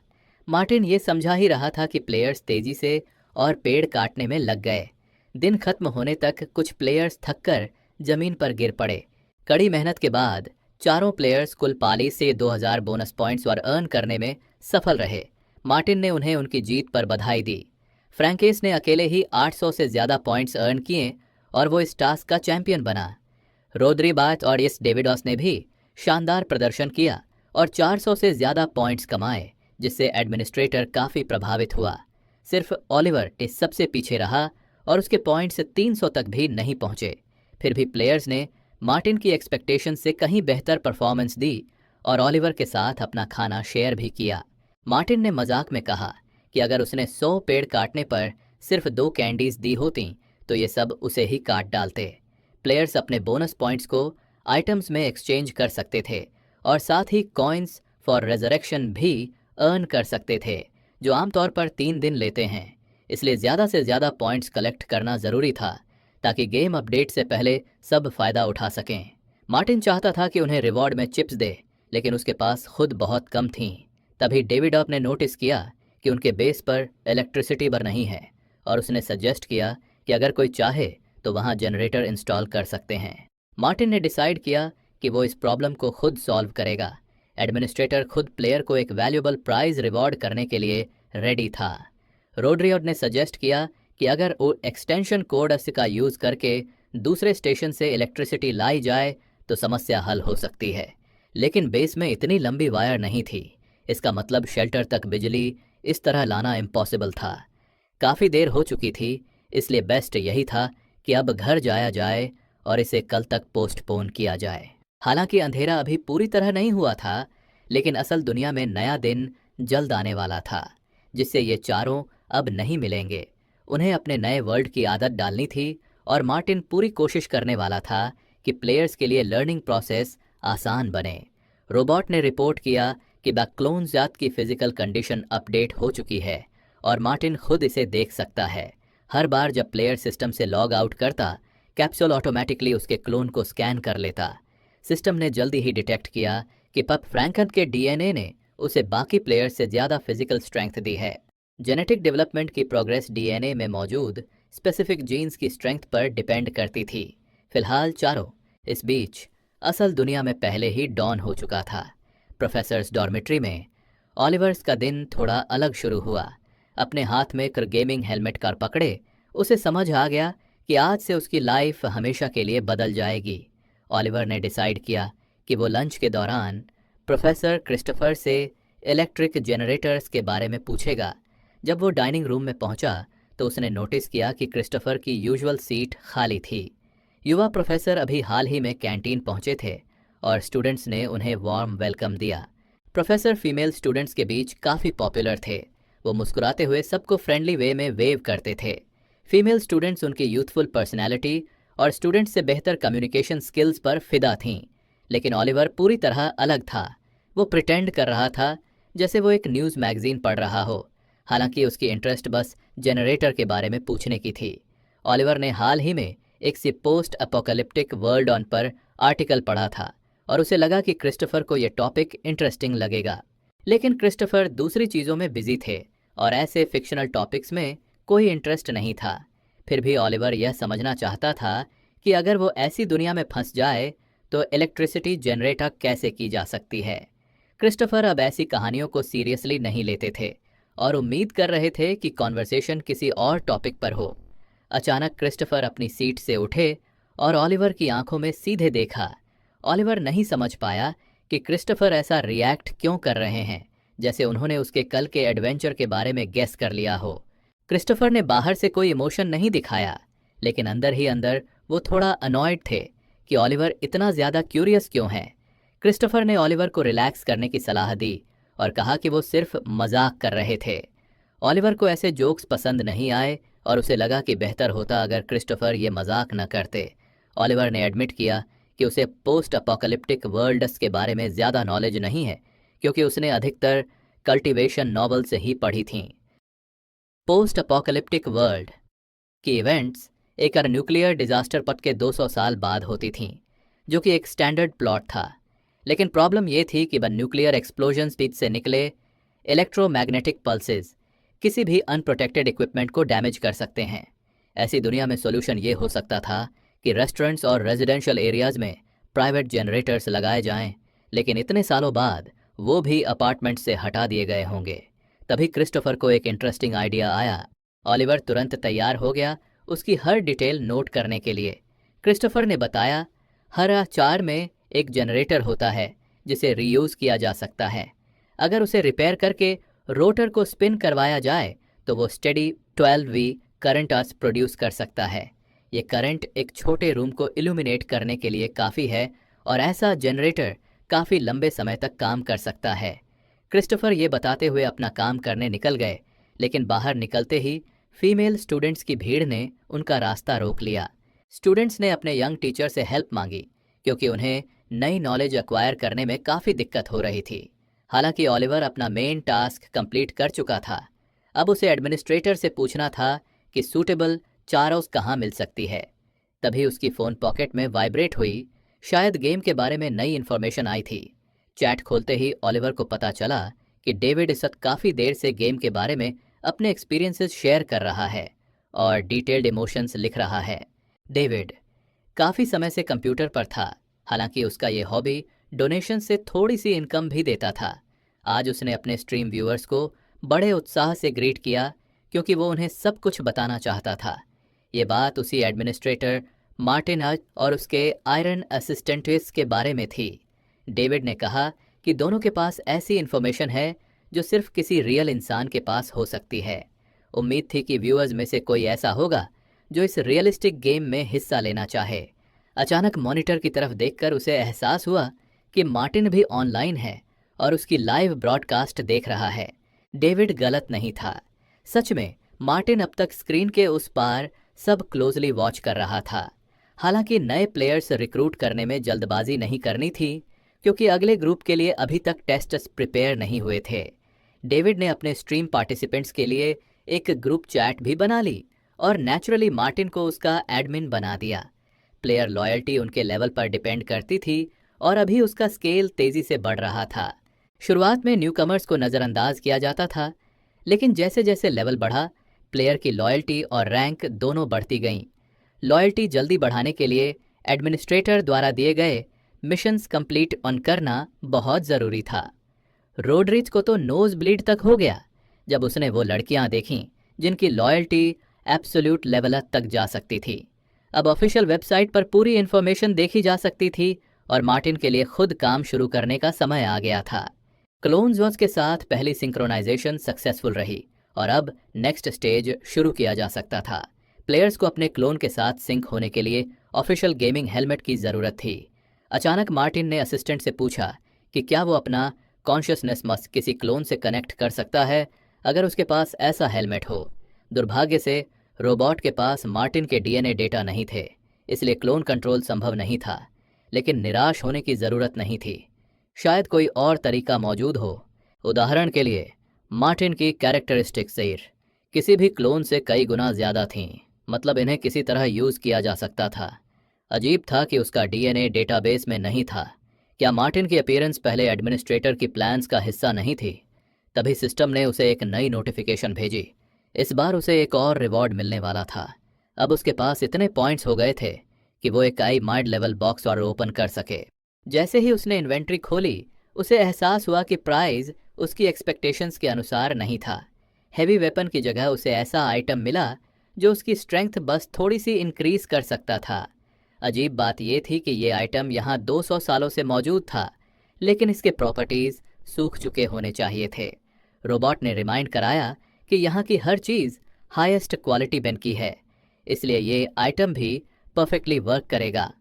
मार्टिन ये समझा ही रहा था कि प्लेयर्स तेजी से और पेड़ काटने में लग गए। दिन खत्म होने तक कुछ प्लेयर्स थककर जमीन पर गिर पड़े। कड़ी मेहनत के बाद चारों प्लेयर्स कुल पाली से 2000 बोनस पॉइंट्स और अर्न करने में सफल रहे। मार्टिन ने उन्हें उनकी जीत पर बधाई दी। फ्रैंकेस ने अकेले ही 800 से ज़्यादा पॉइंट्स अर्न किए और वो इस टास्क का चैंपियन बना। रोद्रीबात और इस डेविडॉस ने भी शानदार प्रदर्शन किया और 400 से ज़्यादा पॉइंट्स कमाए, जिससे एडमिनिस्ट्रेटर काफ़ी प्रभावित हुआ। सिर्फ ओलिवर इस सबसे पीछे रहा और उसके पॉइंट्स 300 तक भी नहीं पहुंचे। फिर भी प्लेयर्स ने मार्टिन की एक्सपेक्टेशन से कहीं बेहतर परफॉर्मेंस दी और ओलिवर के साथ अपना खाना शेयर भी किया। मार्टिन ने मजाक में कहा कि अगर उसने 100 पेड़ काटने पर सिर्फ 2 कैंडीज दी होती तो ये सब उसे ही काट डालते। प्लेयर्स अपने बोनस पॉइंट्स को आइटम्स में एक्सचेंज कर सकते थे और साथ ही कॉइन्स फॉर रेजरेक्शन भी अर्न कर सकते थे, जो आमतौर पर 3 दिन लेते हैं। इसलिए ज़्यादा से ज़्यादा पॉइंट्स कलेक्ट करना ज़रूरी था ताकि गेम अपडेट से पहले सब फ़ायदा उठा सकें। मार्टिन चाहता था कि उन्हें रिवॉर्ड में चिप्स दे, लेकिन उसके पास खुद बहुत कम थीं। तभी डेविडॉप ने नोटिस किया कि उनके बेस पर इलेक्ट्रिसिटी बर नहीं है, और उसने सजेस्ट किया कि अगर कोई चाहे तो वहाँ जनरेटर इंस्टॉल कर सकते हैं। मार्टिन ने डिसाइड किया कि वो इस प्रॉब्लम को खुद सॉल्व करेगा। एडमिनिस्ट्रेटर खुद प्लेयर को एक वैल्यूएबल प्राइज रिवॉर्ड करने के लिए रेडी था। रोड्रियड ने सजेस्ट किया कि अगर वो एक्सटेंशन कोड का यूज़ करके दूसरे स्टेशन से इलेक्ट्रिसिटी लाई जाए तो समस्या हल हो सकती है, लेकिन बेस में इतनी लंबी वायर नहीं थी। इसका मतलब शेल्टर तक बिजली इस तरह लाना इम्पॉसिबल था। काफ़ी देर हो चुकी थी, इसलिए बेस्ट यही था कि अब घर जाया जाए और इसे कल तक पोस्टपोन किया जाए। हालांकि अंधेरा अभी पूरी तरह नहीं हुआ था, लेकिन असल दुनिया में नया दिन जल्द आने वाला था, जिससे ये चारों अब नहीं मिलेंगे। उन्हें अपने नए वर्ल्ड की आदत डालनी थी और मार्टिन पूरी कोशिश करने वाला था कि प्लेयर्स के लिए लर्निंग प्रोसेस आसान बने। रोबोट ने रिपोर्ट किया कि बैक्लोन ज़ात की फिजिकल कंडीशन अपडेट हो चुकी है और मार्टिन खुद इसे देख सकता है। हर बार जब प्लेयर सिस्टम से लॉग आउट करता, कैप्सूल ऑटोमेटिकली उसके क्लोन को स्कैन कर लेता। सिस्टम ने जल्दी ही डिटेक्ट किया कि पप फ्रैंकन के डीएनए ने उसे बाकी प्लेयर्स से ज़्यादा फिजिकल स्ट्रेंथ दी है। जेनेटिक डेवलपमेंट की प्रोग्रेस डीएनए में मौजूद स्पेसिफिक जीन्स की स्ट्रेंथ पर डिपेंड करती थी। फिलहाल चारों इस बीच असल दुनिया में पहले ही डॉन हो चुका था। प्रोफेसर्स डॉर्मेट्री में ऑलिवर्स का दिन थोड़ा अलग शुरू हुआ। अपने हाथ में एक गेमिंग हेलमेट कार पकड़े उसे समझ आ गया कि आज से उसकी लाइफ हमेशा के लिए बदल जाएगी। ऑलिवर ने डिसाइड किया कि वो लंच के दौरान प्रोफेसर क्रिस्टोफर से इलेक्ट्रिक जनरेटर्स के बारे में पूछेगा। जब वो डाइनिंग रूम में पहुंचा तो उसने नोटिस किया कि क्रिस्टोफर की यूजुअल सीट खाली थी। युवा प्रोफेसर अभी हाल ही में कैंटीन पहुंचे थे और स्टूडेंट्स ने उन्हें वार्म वेलकम दिया। प्रोफेसर फीमेल स्टूडेंट्स के बीच काफ़ी पॉपुलर थे। वो मुस्कुराते हुए सबको फ्रेंडली वे में वेव करते थे। फीमेल स्टूडेंट्स उनकी यूथफुल पर्सनैलिटी और स्टूडेंट्स से बेहतर कम्युनिकेशन स्किल्स पर फिदा थीं। लेकिन ऑलिवर पूरी तरह अलग था। वो प्रिटेंड कर रहा था जैसे वो एक न्यूज़ मैगजीन पढ़ रहा हो, हालांकि उसकी इंटरेस्ट बस जनरेटर के बारे में पूछने की थी। ऑलिवर ने हाल ही में एक सी पोस्ट अपोकलिप्टिक वर्ल्ड ऑन पर आर्टिकल पढ़ा था और उसे लगा कि क्रिस्टोफर को यह टॉपिक इंटरेस्टिंग लगेगा। लेकिन क्रिस्टोफर दूसरी चीज़ों में बिजी थे और ऐसे फिक्शनल टॉपिक्स में कोई इंटरेस्ट नहीं था। फिर भी ऑलिवर यह समझना चाहता था कि अगर वो ऐसी दुनिया में फंस जाए तो इलेक्ट्रिसिटी जनरेट कैसे की जा सकती है। क्रिस्टोफर अब ऐसी कहानियों को सीरियसली नहीं लेते थे और उम्मीद कर रहे थे कि कॉन्वर्सेशन किसी और टॉपिक पर हो। अचानक क्रिस्टोफर अपनी सीट से उठे और ऑलिवर की आंखों में सीधे देखा। ऑलिवर नहीं समझ पाया कि क्रिस्टोफर ऐसा रिएक्ट क्यों कर रहे हैं, जैसे उन्होंने उसके कल के एडवेंचर के बारे में गेस कर लिया हो। क्रिस्टोफर ने बाहर से कोई इमोशन नहीं दिखाया, लेकिन अंदर ही अंदर वो थोड़ा अनॉयड थे कि ऑलिवर इतना ज़्यादा क्यूरियस क्यों है। क्रिस्टोफर ने ऑलिवर को रिलैक्स करने की सलाह दी और कहा कि वो सिर्फ मजाक कर रहे थे। ऑलिवर को ऐसे जोक्स पसंद नहीं आए और उसे लगा कि बेहतर होता अगर क्रिस्टोफर ये मजाक न करते। ऑलिवर ने एडमिट किया कि उसे पोस्ट अपोकलिप्टिक वर्ल्ड्स के बारे में ज़्यादा नॉलेज नहीं है, क्योंकि उसने अधिकतर कल्टिवेशन नॉवल से ही पढ़ी थीं। पोस्ट अपोकलिप्टिक वर्ल्ड की इवेंट्स एक न्यूक्लियर डिजास्टर पट के 200 साल बाद होती थीं, जो कि एक स्टैंडर्ड प्लॉट था। लेकिन प्रॉब्लम ये थी कि न्यूक्लियर एक्सप्लोजन्स बीच से निकले इलेक्ट्रोमैग्नेटिक पल्सेस किसी भी अनप्रोटेक्टेड इक्विपमेंट को डैमेज कर सकते हैं। ऐसी दुनिया में सोल्यूशन ये हो सकता था कि रेस्टोरेंट्स और रेजिडेंशियल एरियाज में प्राइवेट जनरेटर्स लगाए जाएं, लेकिन इतने सालों बाद वो भी अपार्टमेंट से हटा दिए गए होंगे। तभी क्रिस्टोफर को एक इंटरेस्टिंग आइडिया आया। ऑलिवर तुरंत तैयार हो गया उसकी हर डिटेल नोट करने के लिए। क्रिस्टोफर ने बताया, हर आचार में एक जनरेटर होता है जिसे रीयूज़ किया जा सकता है। अगर उसे रिपेयर करके रोटर को स्पिन करवाया जाए तो वो स्टेडी 12V करंट प्रोड्यूस कर सकता है। ये करंट एक छोटे रूम को इल्यूमिनेट करने के लिए काफ़ी है और ऐसा जनरेटर काफ़ी लंबे समय तक काम कर सकता है। क्रिस्टोफर ये बताते हुए अपना काम करने निकल गए, लेकिन बाहर निकलते ही फीमेल स्टूडेंट्स की भीड़ ने उनका रास्ता रोक लिया। स्टूडेंट्स ने अपने यंग टीचर से हेल्प मांगी क्योंकि उन्हें नई नॉलेज एक्वायर करने में काफ़ी दिक्कत हो रही थी। हालांकि ऑलिवर अपना मेन टास्क कंप्लीट कर चुका था। अब उसे एडमिनिस्ट्रेटर से पूछना था कि सूटेबल चारोस कहाँ मिल सकती है। तभी उसकी फ़ोन पॉकेट में वाइब्रेट हुई। शायद गेम के बारे में नई इन्फॉर्मेशन आई थी। चैट खोलते ही ऑलिवर को पता चला कि डेविड इस वक्त काफ़ी देर से गेम के बारे में अपने एक्सपीरियंसेस शेयर कर रहा है और डिटेल्ड इमोशंस लिख रहा है। डेविड काफ़ी समय से कंप्यूटर पर था, हालांकि उसका ये हॉबी डोनेशन से थोड़ी सी इनकम भी देता था। आज उसने अपने स्ट्रीम व्यूअर्स को बड़े उत्साह से ग्रीट किया क्योंकि वो उन्हें सब कुछ बताना चाहता था। ये बात उसी एडमिनिस्ट्रेटर मार्टिन और उसके आयरन असिस्टेंट्स के बारे में थी। डेविड ने कहा कि दोनों के पास ऐसी इन्फॉर्मेशन है जो सिर्फ किसी रियल इंसान के पास हो सकती है। उम्मीद थी कि व्यूअर्स में से कोई ऐसा होगा जो इस रियलिस्टिक गेम में हिस्सा लेना चाहे। अचानक मॉनिटर की तरफ देखकर उसे एहसास हुआ कि मार्टिन भी ऑनलाइन है और उसकी लाइव ब्रॉडकास्ट देख रहा है। डेविड गलत नहीं था। सच में मार्टिन अब तक स्क्रीन के उस पार सब क्लोजली वॉच कर रहा था। हालांकि नए प्लेयर्स रिक्रूट करने में जल्दबाजी नहीं करनी थी क्योंकि अगले ग्रुप के लिए अभी तक टेस्ट्स प्रिपेयर नहीं हुए थे। डेविड ने अपने स्ट्रीम पार्टिसिपेंट्स के लिए एक ग्रुप चैट भी बना ली और नेचुरली मार्टिन को उसका एडमिन बना दिया। प्लेयर लॉयल्टी उनके लेवल पर डिपेंड करती थी और अभी उसका स्केल तेज़ी से बढ़ रहा था। शुरुआत में न्यूकमर्स को नज़रअंदाज किया जाता था, लेकिन जैसे जैसे लेवल बढ़ा प्लेयर की लॉयल्टी और रैंक दोनों बढ़ती गईं। लॉयल्टी जल्दी बढ़ाने के लिए एडमिनिस्ट्रेटर द्वारा दिए गए मिशंस कंप्लीट ऑन करना बहुत ज़रूरी था। रोड्रिच को तो नोज ब्लीड तक हो गया जब उसने वो लड़कियां देखीं जिनकी लॉयल्टी एब्सोल्यूट लेवल तक जा सकती थी। अब ऑफिशियल वेबसाइट पर पूरी इन्फॉर्मेशन देखी जा सकती थी और मार्टिन के लिए खुद काम शुरू करने का समय आ गया था। क्लोन वॉच के साथ पहली सिंक्रोनाइजेशन सक्सेसफुल रही और अब नेक्स्ट स्टेज शुरू किया जा सकता था। प्लेयर्स को अपने क्लोन के साथ सिंक होने के लिए ऑफिशियल गेमिंग हेलमेट की ज़रूरत थी। अचानक मार्टिन ने असिस्टेंट से पूछा कि क्या वो अपना कॉन्शियसनेस मस्क किसी क्लोन से कनेक्ट कर सकता है अगर उसके पास ऐसा हेलमेट हो। दुर्भाग्य से रोबोट के पास मार्टिन के डीएनए डेटा नहीं थे, इसलिए क्लोन कंट्रोल संभव नहीं था। लेकिन निराश होने की ज़रूरत नहीं थी, शायद कोई और तरीका मौजूद हो। उदाहरण के लिए मार्टिन की कैरेक्टरिस्टिक्स किसी भी क्लोन से कई गुना ज़्यादा थीं, मतलब इन्हें किसी तरह यूज़ किया जा सकता था। अजीब था कि उसका डीएनए डेटाबेस में नहीं था। क्या मार्टिन की अपीयरेंस पहले एडमिनिस्ट्रेटर की प्लान्स का हिस्सा नहीं थी? तभी सिस्टम ने उसे एक नई नोटिफिकेशन भेजी। इस बार उसे एक और रिवॉर्ड मिलने वाला था। अब उसके पास इतने पॉइंट्स हो गए थे कि वो एक आई माइड लेवल बॉक्स और ओपन कर सके। जैसे ही उसने इन्वेंट्री खोली, उसे एहसास हुआ कि प्राइस उसकी एक्सपेक्टेशंस के अनुसार नहीं था। हैवी वेपन की जगह उसे ऐसा आइटम मिला जो उसकी स्ट्रेंथ बस थोड़ी सी इंक्रीज कर सकता था। अजीब बात यह थी कि ये आइटम यहाँ 200 सालों से मौजूद था, लेकिन इसके प्रॉपर्टीज सूख चुके होने चाहिए थे। रोबोट ने रिमाइंड कराया कि यहाँ की हर चीज़ हाईएस्ट क्वालिटी बिन की है, इसलिए ये आइटम भी परफेक्टली वर्क करेगा।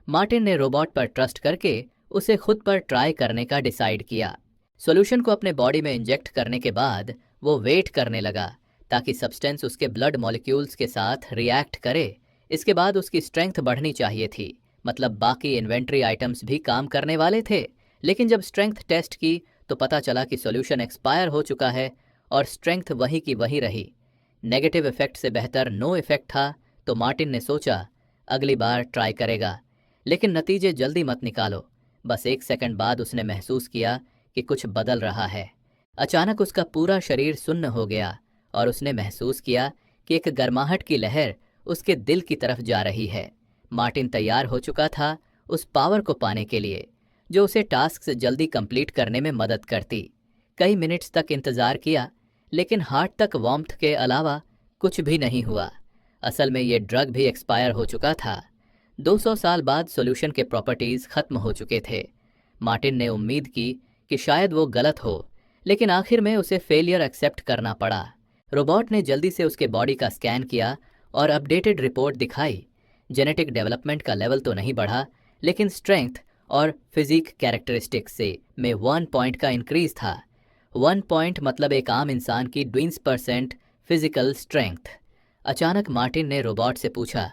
मार्टिन ने रोबोट पर ट्रस्ट करके उसे खुद पर ट्राई करने का डिसाइड किया। सॉल्यूशन को अपने बॉडी में इंजेक्ट करने के बाद वो वेट करने लगा ताकि सब्सटेंस उसके ब्लड मॉलिक्यूल्स के साथ रिएक्ट करे। इसके बाद उसकी स्ट्रेंथ बढ़नी चाहिए थी, मतलब बाकी इन्वेंट्री आइटम्स भी काम करने वाले थे। लेकिन जब स्ट्रेंथ टेस्ट की तो पता चला कि सॉल्यूशन एक्सपायर हो चुका है और स्ट्रेंथ वही की वही रही। नेगेटिव इफेक्ट से बेहतर नो इफेक्ट था, तो मार्टिन ने सोचा अगली बार ट्राई करेगा। लेकिन नतीजे जल्दी मत निकालो। बस 1 सेकंड बाद उसने महसूस किया कि कुछ बदल रहा है। अचानक उसका पूरा शरीर सुन्न हो गया और उसने महसूस किया कि एक गर्माहट की लहर उसके दिल की तरफ जा रही है। मार्टिन तैयार हो चुका था उस पावर को पाने के लिए जो उसे टास्क से जल्दी कंप्लीट करने में मदद करती। कई मिनट्स तक इंतज़ार किया, लेकिन हार्ट तक वार्मथ के अलावा कुछ भी नहीं हुआ। असल में ये ड्रग भी एक्सपायर हो चुका था। 200 साल बाद सॉल्यूशन के प्रॉपर्टीज़ ख़त्म हो चुके थे। मार्टिन ने उम्मीद की कि शायद वो गलत हो, लेकिन आखिर में उसे फेलियर एक्सेप्ट करना पड़ा। रोबोट ने जल्दी से उसके बॉडी का स्कैन किया और अपडेटेड रिपोर्ट दिखाई। जेनेटिक डेवलपमेंट का लेवल तो नहीं बढ़ा, लेकिन स्ट्रेंथ और फिजिक कैरेक्टरिस्टिक्स से में 1 पॉइंट का इंक्रीज था। 1 पॉइंट मतलब एक आम इंसान की 20% फिजिकल स्ट्रेंथ। अचानक मार्टिन ने रोबोट से पूछा,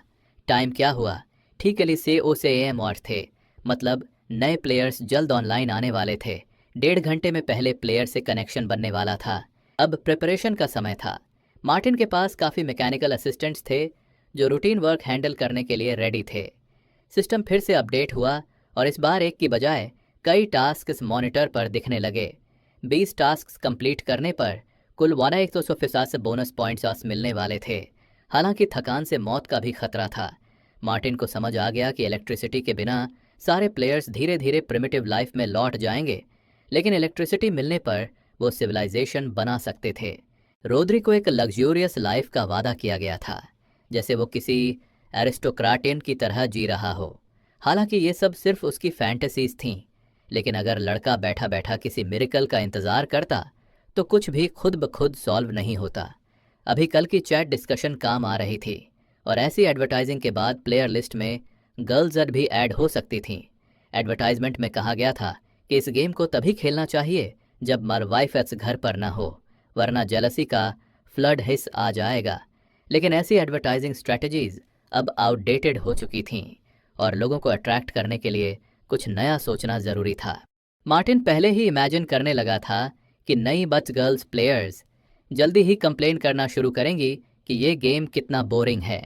टाइम क्या हुआ? ठीक ओ से एम और थे, मतलब नए प्लेयर्स जल्द ऑनलाइन आने वाले थे। 1.5 घंटे में पहले प्लेयर से कनेक्शन बनने वाला था। अब प्रिपरेशन का समय था। मार्टिन के पास काफ़ी मैकेनिकल असिस्टेंट्स थे जो रूटीन वर्क हैंडल करने के लिए रेडी थे। सिस्टम फिर से अपडेट हुआ और इस बार एक की बजाय कई टास्क्स मॉनिटर पर दिखने लगे। 20 टास्क्स कंप्लीट करने पर कुल 100% से बोनस पॉइंट्स मिलने वाले थे। हालांकि थकान से मौत का भी खतरा था। मार्टिन को समझ आ गया कि इलेक्ट्रिसिटी के बिना सारे प्लेयर्स धीरे धीरे प्रिमिटिव लाइफ में लौट जाएंगे, लेकिन इलेक्ट्रिसिटी मिलने पर वो सिविलाइजेशन बना सकते थे। रोद्री को एक लग्जूरियस लाइफ का वादा किया गया था, जैसे वो किसी एरिस्टोक्राटियन की तरह जी रहा हो। हालांकि ये सब सिर्फ उसकी फैंटेसीज थीं, लेकिन अगर लड़का बैठा बैठा किसी मिरेकल का इंतज़ार करता तो कुछ भी खुद ब खुद सॉल्व नहीं होता। अभी कल की चैट डिस्कशन काम आ रही थी और ऐसी एडवर्टाइजिंग के बाद प्लेयर लिस्ट में गर्ल्स भी ऐड हो सकती थीं। एडवर्टाइजमेंट में कहा गया था कि इस गेम को तभी खेलना चाहिए जब मरवाइफेट्स घर पर ना हो, वरना जेलसी का फ्लड हिस्स आ जाएगा। लेकिन ऐसी एडवर्टाइजिंग स्ट्रेटजीज अब आउटडेटेड हो चुकी थीं और लोगों को अट्रैक्ट करने के लिए कुछ नया सोचना ज़रूरी था। मार्टिन पहले ही इमेजिन करने लगा था कि नई बच गर्ल्स प्लेयर्स जल्दी ही कंप्लेन करना शुरू करेंगी कि ये गेम कितना बोरिंग है।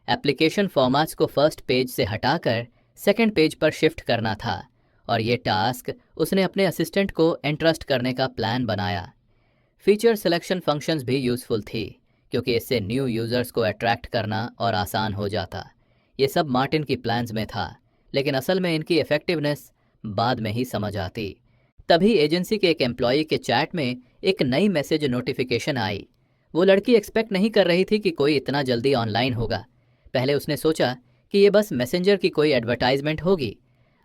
एप्लीकेशन फॉर्मेट्स को फर्स्ट पेज से हटाकर सेकंड पेज पर शिफ्ट करना था और ये टास्क उसने अपने असिस्टेंट को एंट्रस्ट करने का प्लान बनाया। फीचर सिलेक्शन फंक्शंस भी यूज़फुल थी क्योंकि इससे न्यू यूज़र्स को अट्रैक्ट करना और आसान हो जाता। ये सब मार्टिन की प्लान्स में था, लेकिन असल में इनकी इफ़ेक्टिवनेस बाद में ही समझ आती। तभी एजेंसी के एक एम्प्लॉय के चैट में एक नई मैसेज नोटिफिकेशन आई। वो लड़की एक्सपेक्ट नहीं कर रही थी कि कोई इतना जल्दी ऑनलाइन होगा। पहले उसने सोचा कि ये बस मैसेंजर की कोई एडवर्टाइजमेंट होगी।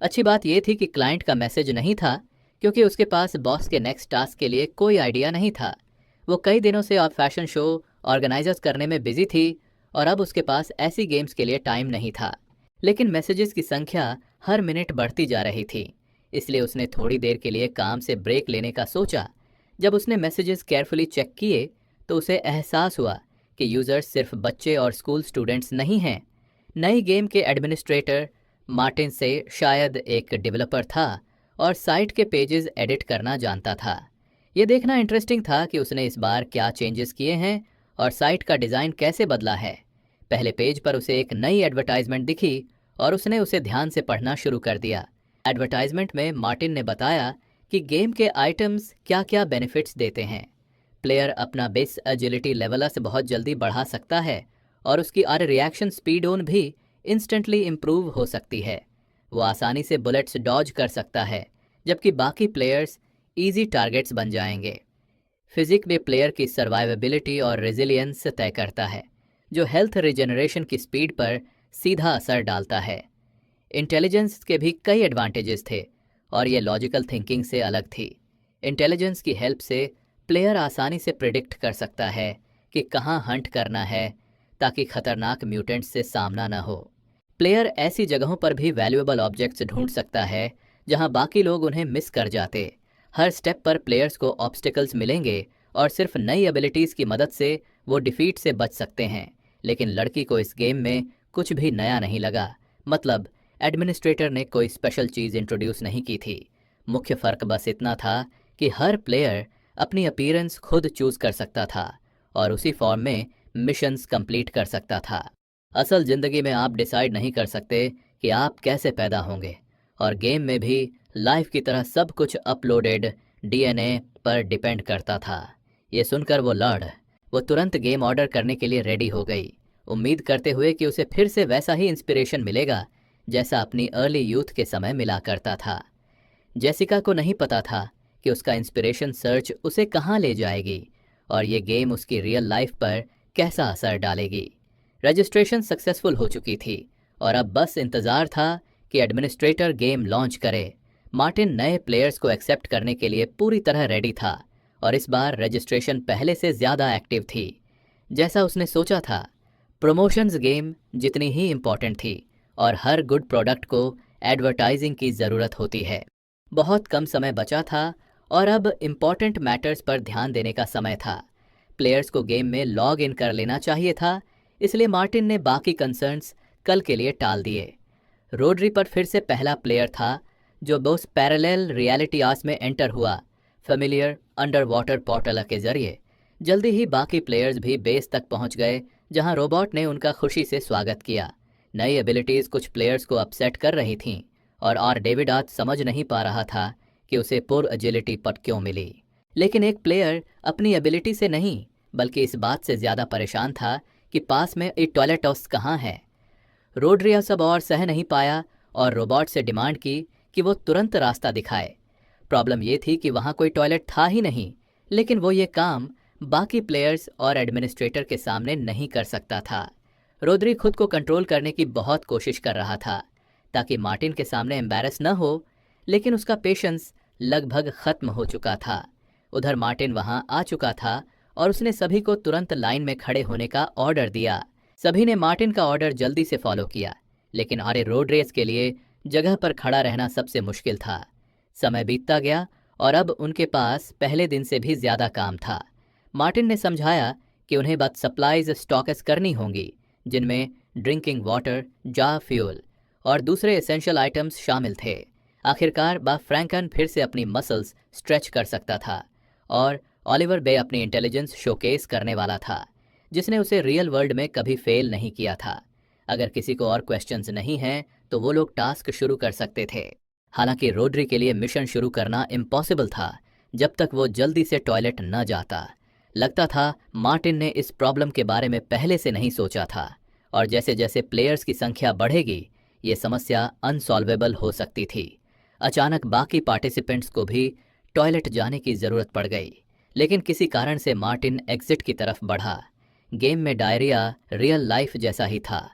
अच्छी बात ये थी कि क्लाइंट का मैसेज नहीं था, क्योंकि उसके पास बॉस के नेक्स्ट टास्क के लिए कोई आइडिया नहीं था। वो कई दिनों से फैशन शो ऑर्गेनाइजर्स करने में बिजी थी और अब उसके पास ऐसी गेम्स के लिए टाइम नहीं था। लेकिन मैसेजेस की संख्या हर मिनट बढ़ती जा रही थी, इसलिए उसने थोड़ी देर के लिए काम से ब्रेक लेने का सोचा। जब उसने मैसेजेस केयरफुली चेक किए तो उसे एहसास हुआ कि यूज़र्स सिर्फ बच्चे और स्कूल स्टूडेंट्स नहीं हैं। नई गेम के एडमिनिस्ट्रेटर मार्टिन से शायद एक डेवलपर था और साइट के पेजेस एडिट करना जानता था। ये देखना इंटरेस्टिंग था कि उसने इस बार क्या चेंजेस किए हैं और साइट का डिज़ाइन कैसे बदला है। पहले पेज पर उसे एक नई एडवर्टाइजमेंट दिखी और उसने उसे ध्यान से पढ़ना शुरू कर दिया। एडवर्टाइजमेंट में मार्टिन ने बताया कि गेम के आइटम्स क्या क्या बेनिफिट्स देते हैं। प्लेयर अपना बेस एजिलिटी लेवल से बहुत जल्दी बढ़ा सकता है और उसकी रिएक्शन स्पीड ऑन भी इंस्टेंटली इम्प्रूव हो सकती है। वो आसानी से बुलेट्स डॉज कर सकता है, जबकि बाकी प्लेयर्स ईजी टारगेट्स बन जाएंगे। फिजिक भी प्लेयर की सर्वाइवेबिलिटी और रेजिलियंस तय करता है, जो हेल्थ रिजेनरेशन की स्पीड पर सीधा असर डालता है। इंटेलिजेंस के भी कई एडवांटेजेस थे और ये लॉजिकल थिंकिंग से अलग थी। इंटेलिजेंस की हेल्प से प्लेयर आसानी से प्रिडिक्ट कर सकता है कि कहाँ हंट करना है ताकि खतरनाक म्यूटेंट्स से सामना न हो। प्लेयर ऐसी जगहों पर भी वैल्यूएबल ऑब्जेक्ट्स ढूंढ सकता है जहां बाकी लोग उन्हें मिस कर जाते। हर स्टेप पर प्लेयर्स को ऑब्स्टिकल्स मिलेंगे और सिर्फ नई एबिलिटीज़ की मदद से वो डिफीट से बच सकते हैं। लेकिन लड़की को इस गेम में कुछ भी नया नहीं लगा। मतलब एडमिनिस्ट्रेटर ने कोई स्पेशल चीज़ इंट्रोड्यूस नहीं की थी। मुख्य फ़र्क बस इतना था कि हर प्लेयर अपनी अपीयरेंस खुद चूज़ कर सकता था और उसी फॉर्म में मिशंस कंप्लीट कर सकता था। असल ज़िंदगी में आप डिसाइड नहीं कर सकते कि आप कैसे पैदा होंगे, और गेम में भी लाइफ की तरह सब कुछ अपलोडेड डीएनए पर डिपेंड करता था। ये सुनकर वो तुरंत गेम ऑर्डर करने के लिए रेडी हो गई, उम्मीद करते हुए कि उसे फिर से वैसा ही इंस्पिरेशन मिलेगा जैसा अपनी अर्ली यूथ के समय मिला करता था। जेसिका को नहीं पता था कि उसका इंस्पिरेशन सर्च उसे कहाँ ले जाएगी और ये गेम उसकी रियल लाइफ पर कैसा असर डालेगी। रजिस्ट्रेशन सक्सेसफुल हो चुकी थी और अब बस इंतज़ार था कि एडमिनिस्ट्रेटर गेम लॉन्च करे। मार्टिन नए प्लेयर्स को एक्सेप्ट करने के लिए पूरी तरह रेडी था और इस बार रजिस्ट्रेशन पहले से ज़्यादा एक्टिव थी। जैसा उसने सोचा था, प्रमोशंस गेम जितनी ही इम्पॉर्टेंट थी और हर गुड प्रोडक्ट को एडवर्टाइजिंग की ज़रूरत होती है। बहुत कम समय बचा था और अब इम्पॉर्टेंट मैटर्स पर ध्यान देने का समय था। प्लेयर्स को गेम में लॉग इन कर लेना चाहिए था, इसलिए मार्टिन ने बाकी कंसर्न्स कल के लिए टाल दिए। रोड्री पर फिर से पहला प्लेयर था जो बोस पैरेलल रियलिटी आर्स में एंटर हुआ, फेमिलियर अंडर वाटर पोर्टल के जरिए। जल्दी ही बाकी प्लेयर्स भी बेस तक पहुंच गए, जहां रोबोट ने उनका खुशी से स्वागत किया। नई एबिलिटीज़ कुछ प्लेयर्स को अपसेट कर रही थीं और डेविड आज समझ नहीं पा रहा था कि उसे पुर एजिलिटी पट क्यों मिली। लेकिन एक प्लेयर अपनी एबिलिटी से नहीं बल्कि इस बात से ज़्यादा परेशान था कि पास में एक टॉयलेट हाउस कहाँ है। रोड्री सब और सह नहीं पाया और रोबोट से डिमांड की कि वो तुरंत रास्ता दिखाए। प्रॉब्लम ये थी कि वहाँ कोई टॉयलेट था ही नहीं, लेकिन वो ये काम बाकी प्लेयर्स और एडमिनिस्ट्रेटर के सामने नहीं कर सकता था। रोड्री खुद को कंट्रोल करने की बहुत कोशिश कर रहा था ताकि मार्टिन के सामने एम्बैरस न हो, लेकिन उसका पेशेंस लगभग ख़त्म हो चुका था। उधर मार्टिन वहाँ आ चुका था और उसने सभी को तुरंत लाइन में खड़े होने का ऑर्डर दिया। सभी ने मार्टिन का ऑर्डर जल्दी से फॉलो किया, लेकिन रोड रेस के लिए जगह पर खड़ा रहना सबसे मुश्किल था। समय बीतता गया और अब उनके पास पहले दिन से भी ज़्यादा काम था। मार्टिन ने समझाया कि उन्हें बस सप्लाईज स्टॉकस करनी होंगी, जिनमें ड्रिंकिंग वाटर, जार फ्यूल और दूसरे एसेंशियल आइटम्स शामिल थे। आखिरकार फ्रैंकन फिर से अपनी मसल्स स्ट्रेच कर सकता था और ओलिवर बे अपनी इंटेलिजेंस शोकेस करने वाला था, जिसने उसे रियल वर्ल्ड में कभी फेल नहीं किया था। अगर किसी को और क्वेश्चंस नहीं हैं तो वो लोग टास्क शुरू कर सकते थे। हालांकि रोड्री के लिए मिशन शुरू करना इम्पॉसिबल था जब तक वो जल्दी से टॉयलेट न जाता। लगता था मार्टिन ने इस प्रॉब्लम के बारे में पहले से नहीं सोचा था और जैसे जैसे प्लेयर्स की संख्या बढ़ेगी ये समस्या अनसॉल्वेबल हो सकती थी। अचानक बाकी पार्टिसिपेंट्स को भी टॉयलेट जाने की ज़रूरत पड़ गई, लेकिन किसी कारण से मार्टिन एग्जिट की तरफ बढ़ा। गेम में डायरिया रियल लाइफ जैसा ही था,